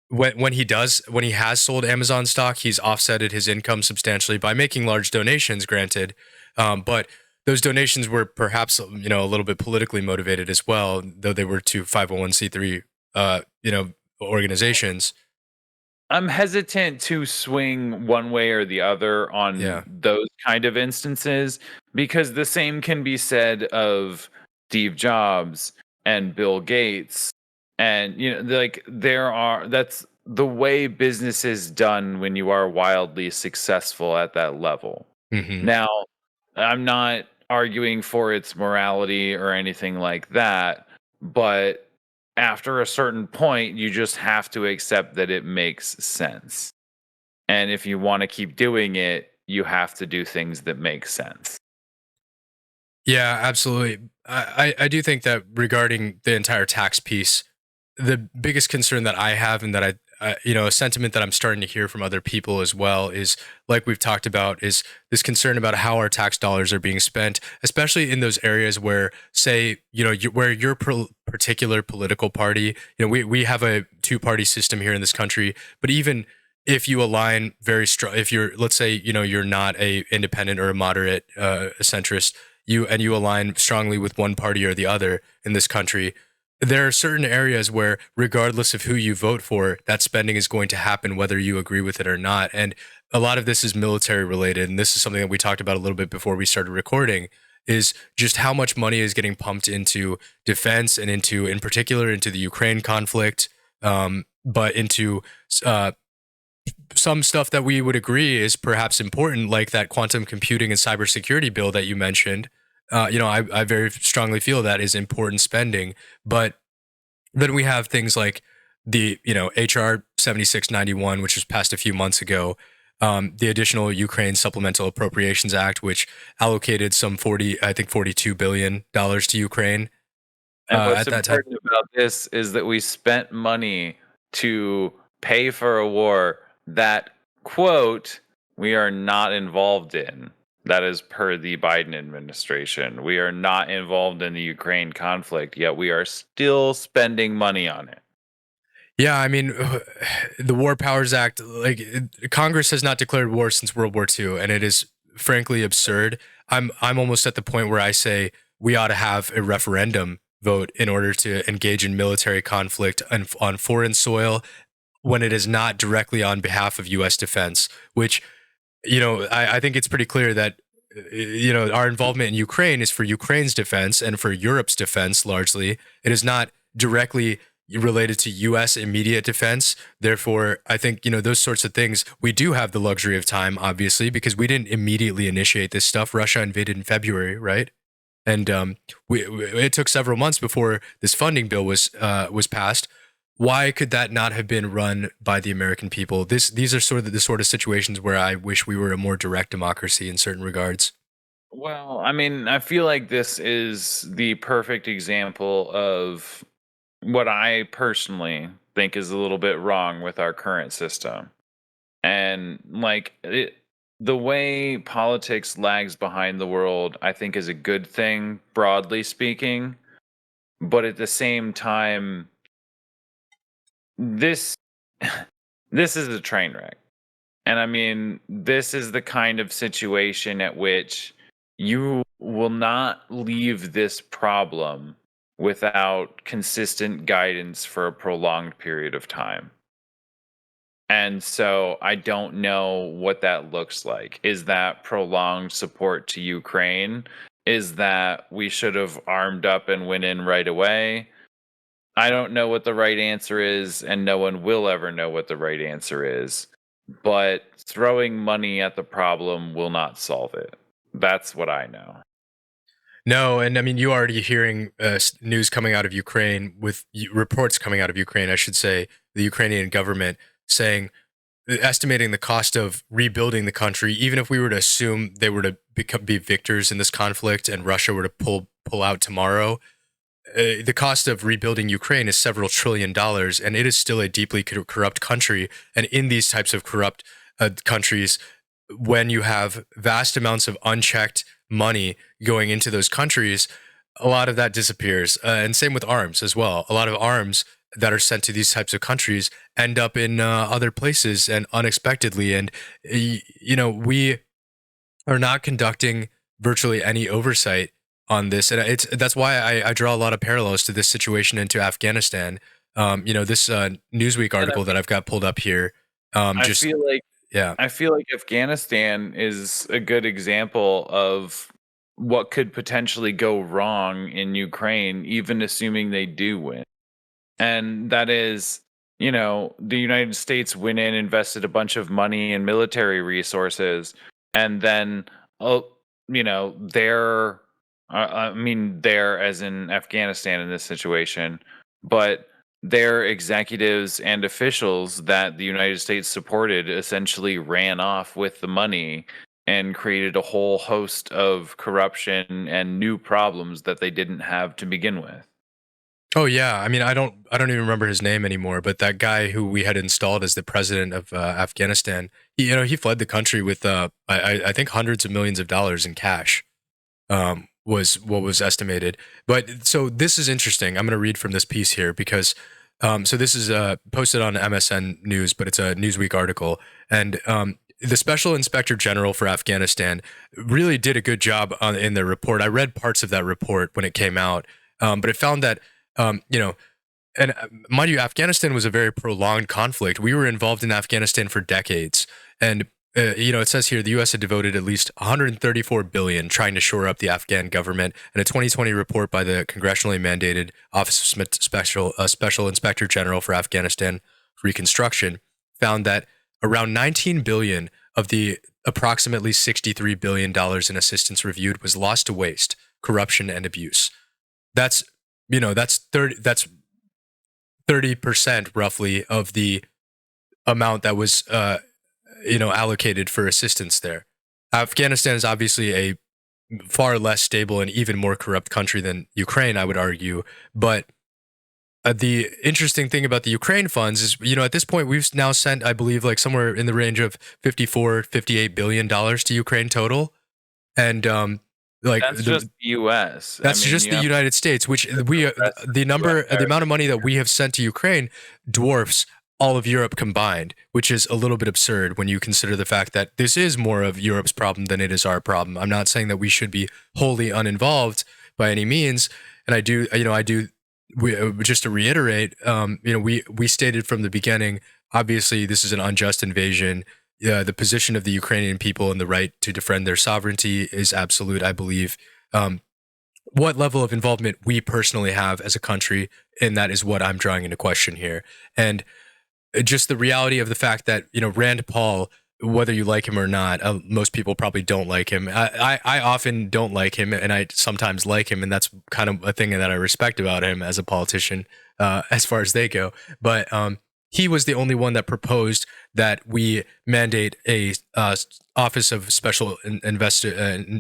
[SPEAKER 1] when he has sold Amazon stock, he's offsetted his income substantially by making large donations. Granted, but those donations were perhaps a little bit politically motivated as well, though they were to 501c3 organizations.
[SPEAKER 2] I'm hesitant to swing one way or the other on
[SPEAKER 1] Yeah.
[SPEAKER 2] those kind of instances, because the same can be said of Steve Jobs and Bill Gates. And, you know, like that's the way business is done when you are wildly successful at that level.
[SPEAKER 1] Hmm.
[SPEAKER 2] Now, I'm not arguing for its morality or anything like that, but after a certain point, you just have to accept that it makes sense. And if you want to keep doing it, you have to do things that make sense.
[SPEAKER 1] Yeah, absolutely. I do think that regarding the entire tax piece, the biggest concern that I have, and that a sentiment that I'm starting to hear from other people as well, is like we've talked about, is this concern about how our tax dollars are being spent, especially in those areas where, say, where your particular political party, we have a two-party system here in this country, but even if you align very strong, if you're, let's say, you're not a independent or a moderate, a centrist, you align strongly with one party or the other in this country, there are certain areas where, regardless of who you vote for, that spending is going to happen whether you agree with it or not. And a lot of this is military related, and this is something that we talked about a little bit before we started recording, is just how much money is getting pumped into defense and into, in particular, into the Ukraine conflict, but into uh, some stuff that we would agree is perhaps important, like that quantum computing and cybersecurity bill that you mentioned. I very strongly feel that is important spending. But then we have things like the, HR 7691, which was passed a few months ago, the additional Ukraine Supplemental Appropriations Act, which allocated some 42 billion dollars to Ukraine
[SPEAKER 2] And what's
[SPEAKER 1] at that time.
[SPEAKER 2] important about this is that we spent money to pay for a war that, quote, we are not involved in. That is per the Biden administration. We are not involved in the Ukraine conflict, yet we are still spending money on it.
[SPEAKER 1] Yeah, I mean, the War Powers Act, like Congress has not declared war since World War II, and it is frankly absurd. I'm almost at the point where I say we ought to have a referendum vote in order to engage in military conflict on foreign soil when it is not directly on behalf of U.S. defense. Which, I think it's pretty clear that our involvement in Ukraine is for Ukraine's defense and for Europe's defense largely. It is not directly related to U.S. immediate defense. Therefore, I think, those sorts of things, we do have the luxury of time, obviously, because we didn't immediately initiate this stuff. Russia invaded in February, right? And it took several months before this funding bill was passed. Why could that not have been run by the American people? These are sort of the sort of situations where I wish we were a more direct democracy in certain regards.
[SPEAKER 2] Well, I mean, I feel like this is the perfect example of what I personally think is a little bit wrong with our current system. And the way politics lags behind the world, I think is a good thing, broadly speaking. But at the same time, this this is a train wreck. And I mean, this is the kind of situation at which you will not leave this problem without consistent guidance for a prolonged period of time. And so I don't know what that looks like. Is that prolonged support to Ukraine? Is that we should have armed up and went in right away? I don't know what the right answer is, and no one will ever know what the right answer is. But throwing money at the problem will not solve it. That's what I know.
[SPEAKER 1] No, and I mean, you already hearing news coming out of Ukraine with reports coming out of Ukraine, I should say, the Ukrainian government saying, estimating the cost of rebuilding the country, even if we were to assume they were to be victors in this conflict and Russia were to pull out tomorrow, the cost of rebuilding Ukraine is several trillion dollars, and it is still a deeply corrupt country. And in these types of corrupt countries, when you have vast amounts of unchecked money going into those countries, a lot of that disappears. And same with arms as well. A lot of arms that are sent to these types of countries end up in other places and unexpectedly. And, we are not conducting virtually any oversight on this. And that's why I draw a lot of parallels to this situation into Afghanistan. This Newsweek
[SPEAKER 2] And
[SPEAKER 1] article that I've got pulled up here.
[SPEAKER 2] I
[SPEAKER 1] Just,
[SPEAKER 2] feel like
[SPEAKER 1] yeah.
[SPEAKER 2] I feel like Afghanistan is a good example of what could potentially go wrong in Ukraine, even assuming they do win. And that is, the United States went in, invested a bunch of money in military resources, and then, oh, they're, I mean, they're as in Afghanistan in this situation, but their executives and officials that the United States supported essentially ran off with the money and created a whole host of corruption and new problems that they didn't have to begin with.
[SPEAKER 1] Oh yeah, I mean, I don't even remember his name anymore. But that guy who we had installed as the president of Afghanistan, he fled the country with I think hundreds of millions of dollars in cash. Was what was estimated. But so this is interesting. I'm going to read from this piece here because so this is posted on MSN News, but it's a Newsweek article, and the Special Inspector General for Afghanistan really did a good job in their report. I read parts of that report when it came out, but it found that um, you know, and mind you, Afghanistan was a very prolonged conflict. We were involved in Afghanistan for decades, and it says here the U.S. had devoted at least 134 billion trying to shore up the Afghan government. And a 2020 report by the congressionally mandated Office of Special Inspector General for Afghanistan Reconstruction found that around 19 billion of the approximately 63 billion dollars in assistance reviewed was lost to waste, corruption, and abuse. That's that's 30% roughly of the amount that was allocated for assistance there. Afghanistan is obviously a far less stable and even more corrupt country than Ukraine, I would argue. But the interesting thing about the Ukraine funds is, at this point, we've now sent, I believe, like somewhere in the range of 54, 58 billion dollars to Ukraine total. And like
[SPEAKER 2] That's just the U.S. I
[SPEAKER 1] that's
[SPEAKER 2] mean,
[SPEAKER 1] just
[SPEAKER 2] you
[SPEAKER 1] the
[SPEAKER 2] have to
[SPEAKER 1] United States, which
[SPEAKER 2] consider the rest of
[SPEAKER 1] the
[SPEAKER 2] the U.S.
[SPEAKER 1] the amount of money that we have sent to Ukraine dwarfs all of Europe combined, which is a little bit absurd when you consider the fact that this is more of Europe's problem than it is our problem. I'm not saying that we should be wholly uninvolved by any means, and I do. Just to reiterate, we stated from the beginning. Obviously, this is an unjust invasion. The position of the Ukrainian people and the right to defend their sovereignty is absolute, I believe. Um, what level of involvement we personally have as a country, and that is what I'm drawing into question here. And just the reality of the fact that Rand Paul, whether you like him or not, most people probably don't like him. I often don't like him, and I sometimes like him, and that's kind of a thing that I respect about him as a politician, as far as they go. But he was the only one that proposed that we mandate a office of special inspector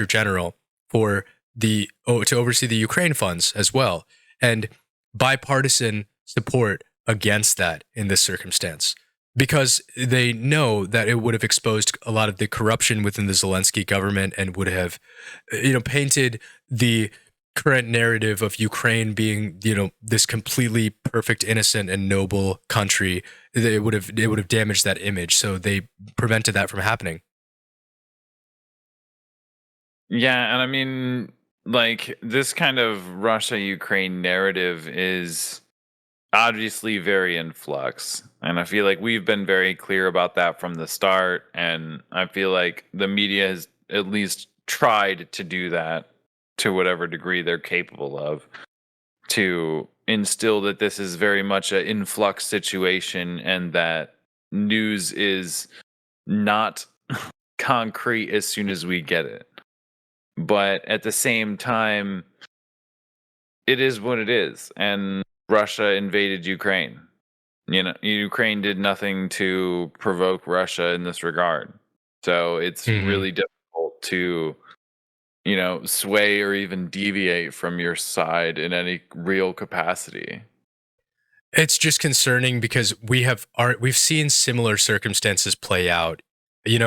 [SPEAKER 1] general for to oversee the Ukraine funds as well, and bipartisan support against that in this circumstance because they know that it would have exposed a lot of the corruption within the Zelensky government and would have painted the current narrative of Ukraine being this completely perfect, innocent, and noble country. It would have damaged that image, so they prevented that from happening.
[SPEAKER 2] Yeah, and I mean, like this kind of Russia-Ukraine narrative is obviously very in flux. And I feel like we've been very clear about that from the start. And I feel like the media has at least tried to do that to whatever degree they're capable of to instill that this is very much an influx situation and that news is not concrete as soon as we get it. But at the same time, it is what it is. And Russia invaded Ukraine. Ukraine did nothing to provoke Russia in this regard. So it's
[SPEAKER 1] Mm-hmm.
[SPEAKER 2] really difficult to, sway or even deviate from your side in any real capacity.
[SPEAKER 1] It's just concerning because we've seen similar circumstances play out. In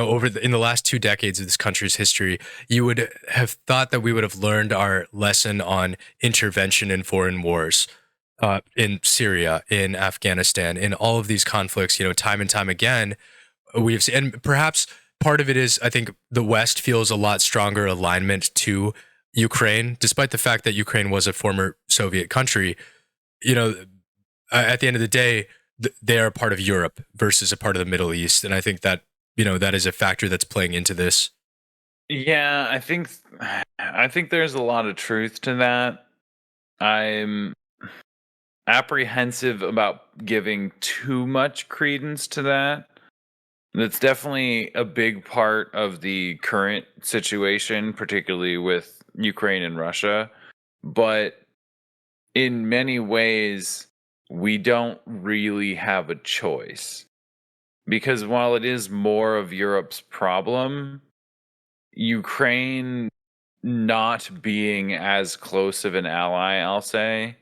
[SPEAKER 1] the last 2 decades of this country's history, you would have thought that we would have learned our lesson on intervention in foreign wars, in Syria, in Afghanistan, in all of these conflicts. Time and time again, we've seen, and perhaps part of it is I think the West feels a lot stronger alignment to Ukraine, despite the fact that Ukraine was a former Soviet country. You know, at the end of the day, they are a part of Europe versus a part of the Middle East, and I think that that is a factor that's playing into this.
[SPEAKER 2] Yeah, I think there's a lot of truth to that. I'm apprehensive about giving too much credence to that. That's definitely a big part of the current situation, particularly with Ukraine and Russia. But in many ways, we don't really have a choice. Because while it is more of Europe's problem, Ukraine not being as close of an ally, I'll say,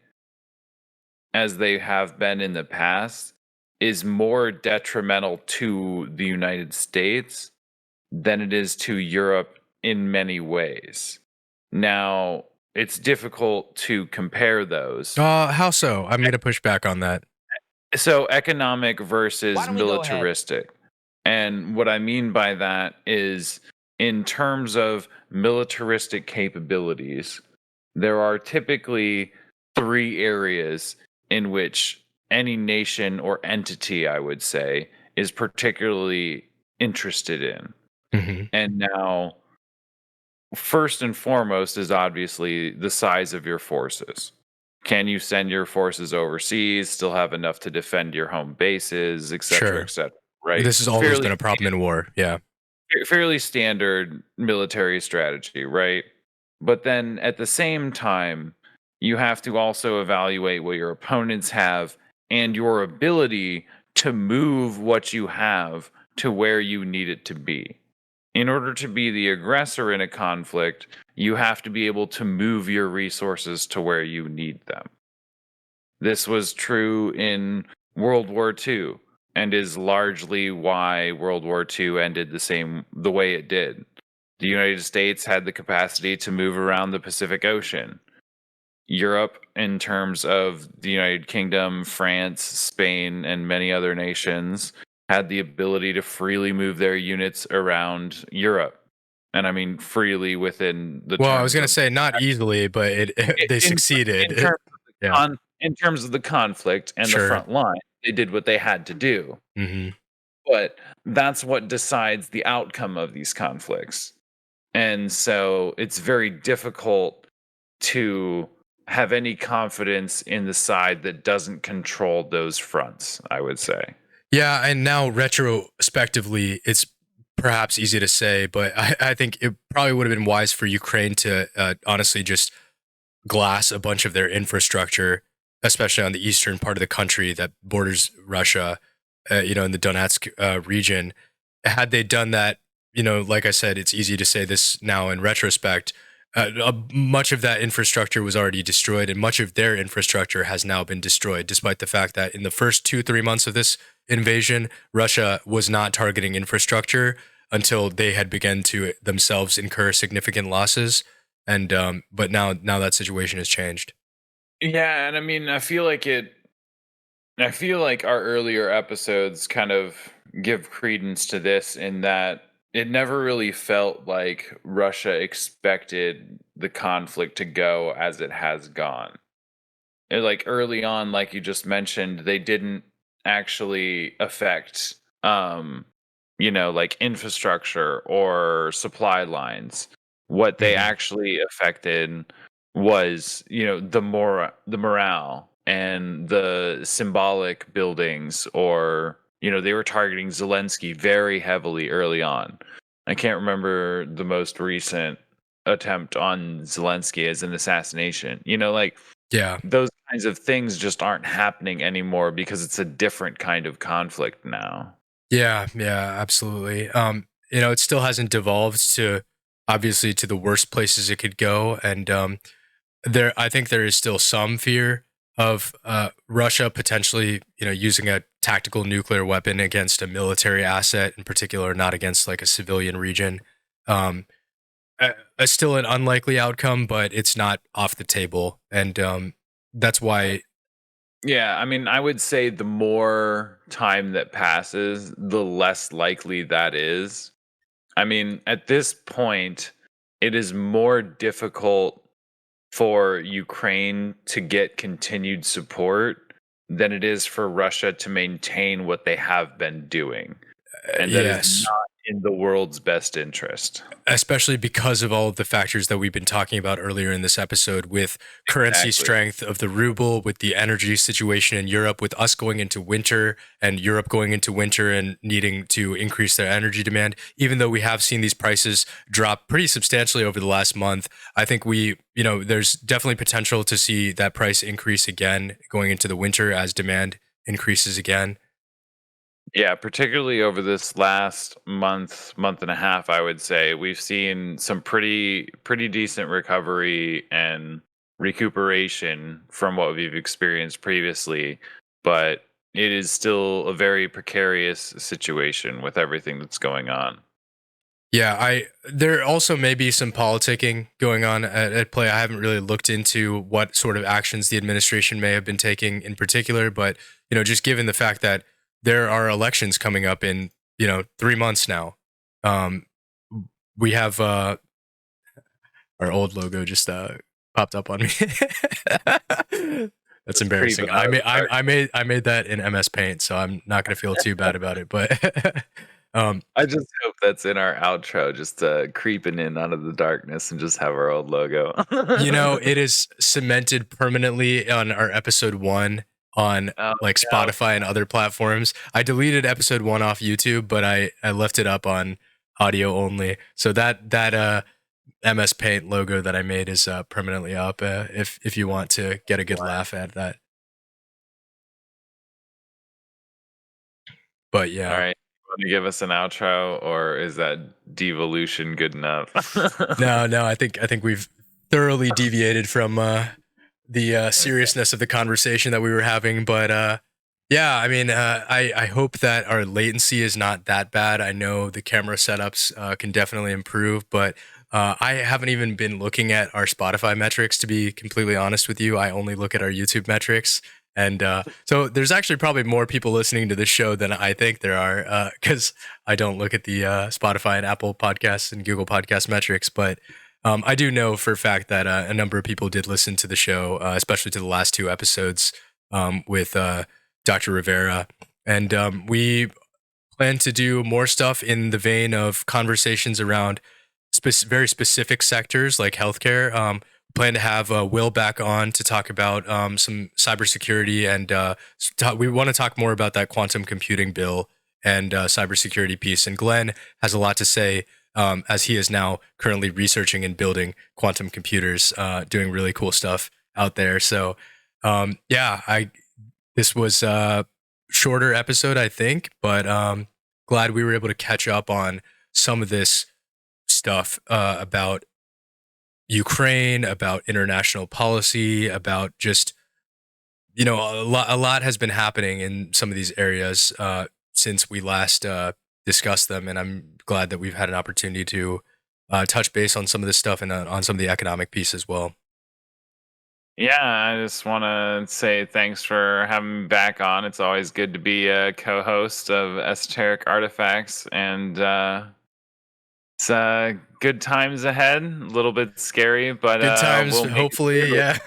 [SPEAKER 2] as they have been in the past, is more detrimental to the United States than it is to Europe in many ways. Now, it's difficult to compare those.
[SPEAKER 1] How so? I'm going to push back on that.
[SPEAKER 2] So, economic
[SPEAKER 3] Why
[SPEAKER 2] versus
[SPEAKER 3] don't we go ahead?
[SPEAKER 2] militaristic. And what I mean by that is, in terms of militaristic capabilities, there are typically three areas in which any nation or entity, I would say, is particularly interested in.
[SPEAKER 1] Hmm.
[SPEAKER 2] And now, first and foremost is obviously the size of your forces. Can you send your forces overseas, still have enough to defend your home bases, et
[SPEAKER 1] Sure.
[SPEAKER 2] cetera, right?
[SPEAKER 1] This has always
[SPEAKER 2] Fairly
[SPEAKER 1] been a problem in war. Yeah.
[SPEAKER 2] fairly standard military strategy, right? But then at the same time, you have to also evaluate what your opponents have and your ability to move what you have to where you need it to be. In order to be the aggressor in a conflict, you have to be able to move your resources to where you need them. This was true in World War II, and is largely why World War II ended the way it did. The United States had the capacity to move around the Pacific Ocean. Europe, in terms of the United Kingdom, France, Spain, and many other nations, had the ability to freely move their units around Europe. And I mean freely within the
[SPEAKER 1] Well, I was
[SPEAKER 2] terms
[SPEAKER 1] gonna
[SPEAKER 2] of
[SPEAKER 1] say not easily, but they
[SPEAKER 2] in
[SPEAKER 1] succeeded.
[SPEAKER 2] terms of
[SPEAKER 1] Yeah,
[SPEAKER 2] in terms of the conflict and the
[SPEAKER 1] sure.
[SPEAKER 2] front line. They did what they had to do.
[SPEAKER 1] Hmm.
[SPEAKER 2] But that's what decides the outcome of these conflicts. And so it's very difficult to have any confidence in the side that doesn't control those fronts, I would say.
[SPEAKER 1] Yeah, and now retrospectively, it's perhaps easy to say, but I think it probably would have been wise for Ukraine to honestly just glass a bunch of their infrastructure, especially on the eastern part of the country that borders Russia, in the Donetsk region. Had they done that, like I said, it's easy to say this now in retrospect. Much of that infrastructure was already destroyed, and much of their infrastructure has now been destroyed, despite the fact that in the first 2-3 months of this invasion, Russia was not targeting infrastructure until they had begun to themselves incur significant losses. And but now that situation has changed.
[SPEAKER 2] Yeah, and I mean, I feel like our earlier episodes kind of give credence to this in that it never really felt like Russia expected the conflict to go as it has gone. Like early on, like you just mentioned, they didn't actually affect like infrastructure or supply lines. What they
[SPEAKER 1] Hmm.
[SPEAKER 2] actually affected was, the morale and the symbolic buildings, or they were targeting Zelensky very heavily early on. I can't remember the most recent attempt on Zelensky as an assassination. Like
[SPEAKER 1] Yeah,
[SPEAKER 2] those kinds of things just aren't happening anymore because it's a different kind of conflict now.
[SPEAKER 1] yeah, absolutely. It still hasn't devolved to obviously to the worst places it could go, and I think there is still some fear of Russia potentially, using a tactical nuclear weapon against a military asset in particular, not against like a civilian region. Um, Still an unlikely outcome, but it's not off the table, and that's why.
[SPEAKER 2] Yeah, I mean, I would say the more time that passes, the less likely that is. I mean, at this point, it is more difficult for Ukraine to get continued support than it is for Russia to maintain what they have been doing. And that is
[SPEAKER 1] Yes,
[SPEAKER 2] not in the world's best interest.
[SPEAKER 1] especially because of all of the factors that we've been talking about earlier in this episode, with currency
[SPEAKER 2] Exactly.
[SPEAKER 1] strength of the ruble, with the energy situation in Europe, with us going into winter and Europe going into winter and needing to increase their energy demand. Even though we have seen these prices drop pretty substantially over the last month, I think there's definitely potential to see that price increase again going into the winter as demand increases again.
[SPEAKER 2] Yeah, particularly over this last month and a half, I would say we've seen some pretty decent recovery and recuperation from what we've experienced previously, but it is still a very precarious situation with everything that's going on.
[SPEAKER 1] Yeah, there also may be some politicking going on at play. I haven't really looked into what sort of actions the administration may have been taking in particular, but just given the fact that there are elections coming up in 3 months now, um, we have our old logo just popped up on me. That's
[SPEAKER 2] Just
[SPEAKER 1] embarrassing.
[SPEAKER 2] creeping out of the dark.
[SPEAKER 1] I made that in MS Paint, so I'm not gonna feel too bad about it. But um,
[SPEAKER 2] I just hope that's in our outro, just creeping in out of the darkness and just have our old logo.
[SPEAKER 1] It is cemented permanently on our episode 1 on
[SPEAKER 2] Oh,
[SPEAKER 1] like
[SPEAKER 2] no.
[SPEAKER 1] Spotify and other platforms. I deleted episode 1 off YouTube, but I left it up on audio only. So that MS Paint logo that I made is permanently up. If you want to get a good laugh at that, but
[SPEAKER 2] All
[SPEAKER 1] yeah,
[SPEAKER 2] right. Want to give us an outro, or is that devolution good enough?
[SPEAKER 1] no, I think we've thoroughly deviated from the
[SPEAKER 2] Okay.
[SPEAKER 1] seriousness of the conversation that we were having, but Yeah, I mean, I hope that our latency is not that bad. I know the camera setups can definitely improve, but I haven't even been looking at our Spotify metrics, to be completely honest with you. I only look at our YouTube metrics. And so there's actually probably more people listening to this show than I think there are, because I don't look at the Spotify and Apple podcasts and Google podcast metrics. But I do know for a fact that a number of people did listen to the show, especially to the last two episodes with Dr. Rivera. And we plan to do more stuff in the vein of conversations around very specific sectors like healthcare. Plan to have Will back on to talk about some cybersecurity, and we want to talk more about that quantum computing bill and cybersecurity piece. And Glenn has a lot to say, as he is now currently researching and building quantum computers, doing really cool stuff out there. So yeah, I this was a shorter episode, I think, but glad we were able to catch up on some of this stuff about Ukraine, about international policy, about just a lot has been happening in some of these areas since we last discussed them, and I'm glad that we've had an opportunity to touch base on some of this stuff and on some of the economic piece as well.
[SPEAKER 2] Yeah, I just want to say thanks for having me back on. It's always good to be a co-host of Esoteric Artifacts, and it's good times ahead. A little bit scary, but
[SPEAKER 1] Good times,
[SPEAKER 2] we'll make it
[SPEAKER 1] hopefully.
[SPEAKER 2] through.
[SPEAKER 1] Yeah.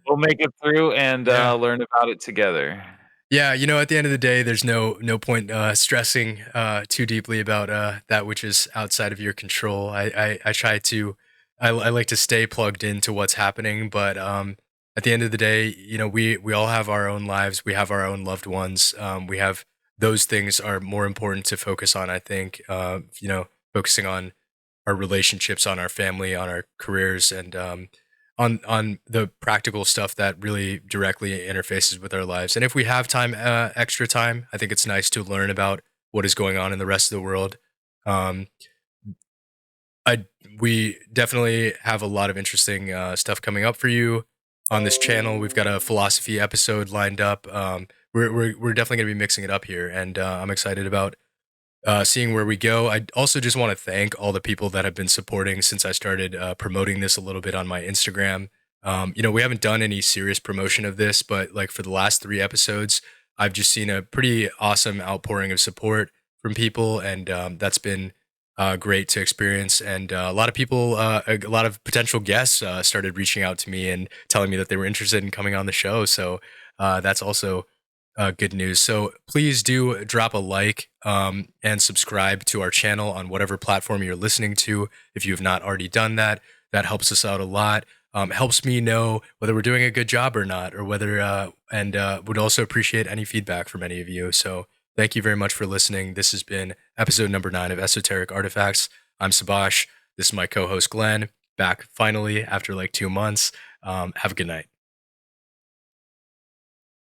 [SPEAKER 2] We'll make it through and
[SPEAKER 1] Yeah.
[SPEAKER 2] learn about it together.
[SPEAKER 1] Yeah, at the end of the day, there's no point stressing too deeply about that which is outside of your control. I try to, I like to stay plugged into what's happening, but at the end of the day, we all have our own lives, we have our own loved ones, we have those things are more important to focus on. I think, focusing on our relationships, on our family, on our careers, and on the practical stuff that really directly interfaces with our lives. And if we have time, extra time, I think it's nice to learn about what is going on in the rest of the world. Um, I We definitely have a lot of interesting stuff coming up for you on this channel. We've got a philosophy episode lined up. We're definitely going to be mixing it up here, and I'm excited about seeing where we go. I also just want to thank all the people that have been supporting since I started promoting this a little bit on my Instagram. We haven't done any serious promotion of this, but like for the last three episodes, I've just seen a pretty awesome outpouring of support from people, and that's been great to experience. And a lot of people, a lot of potential guests started reaching out to me and telling me that they were interested in coming on the show. So that's also good news. So please do drop a like and subscribe to our channel on whatever platform you're listening to. If you have not already done that, that helps us out a lot. Helps me know whether we're doing a good job or not, or whether, and would also appreciate any feedback from any of you. So thank you very much for listening. This has been episode number 9 of Esoteric Artifacts. I'm Sabash. This is my co host, Glenn, back finally after like 2 months. Have a good night.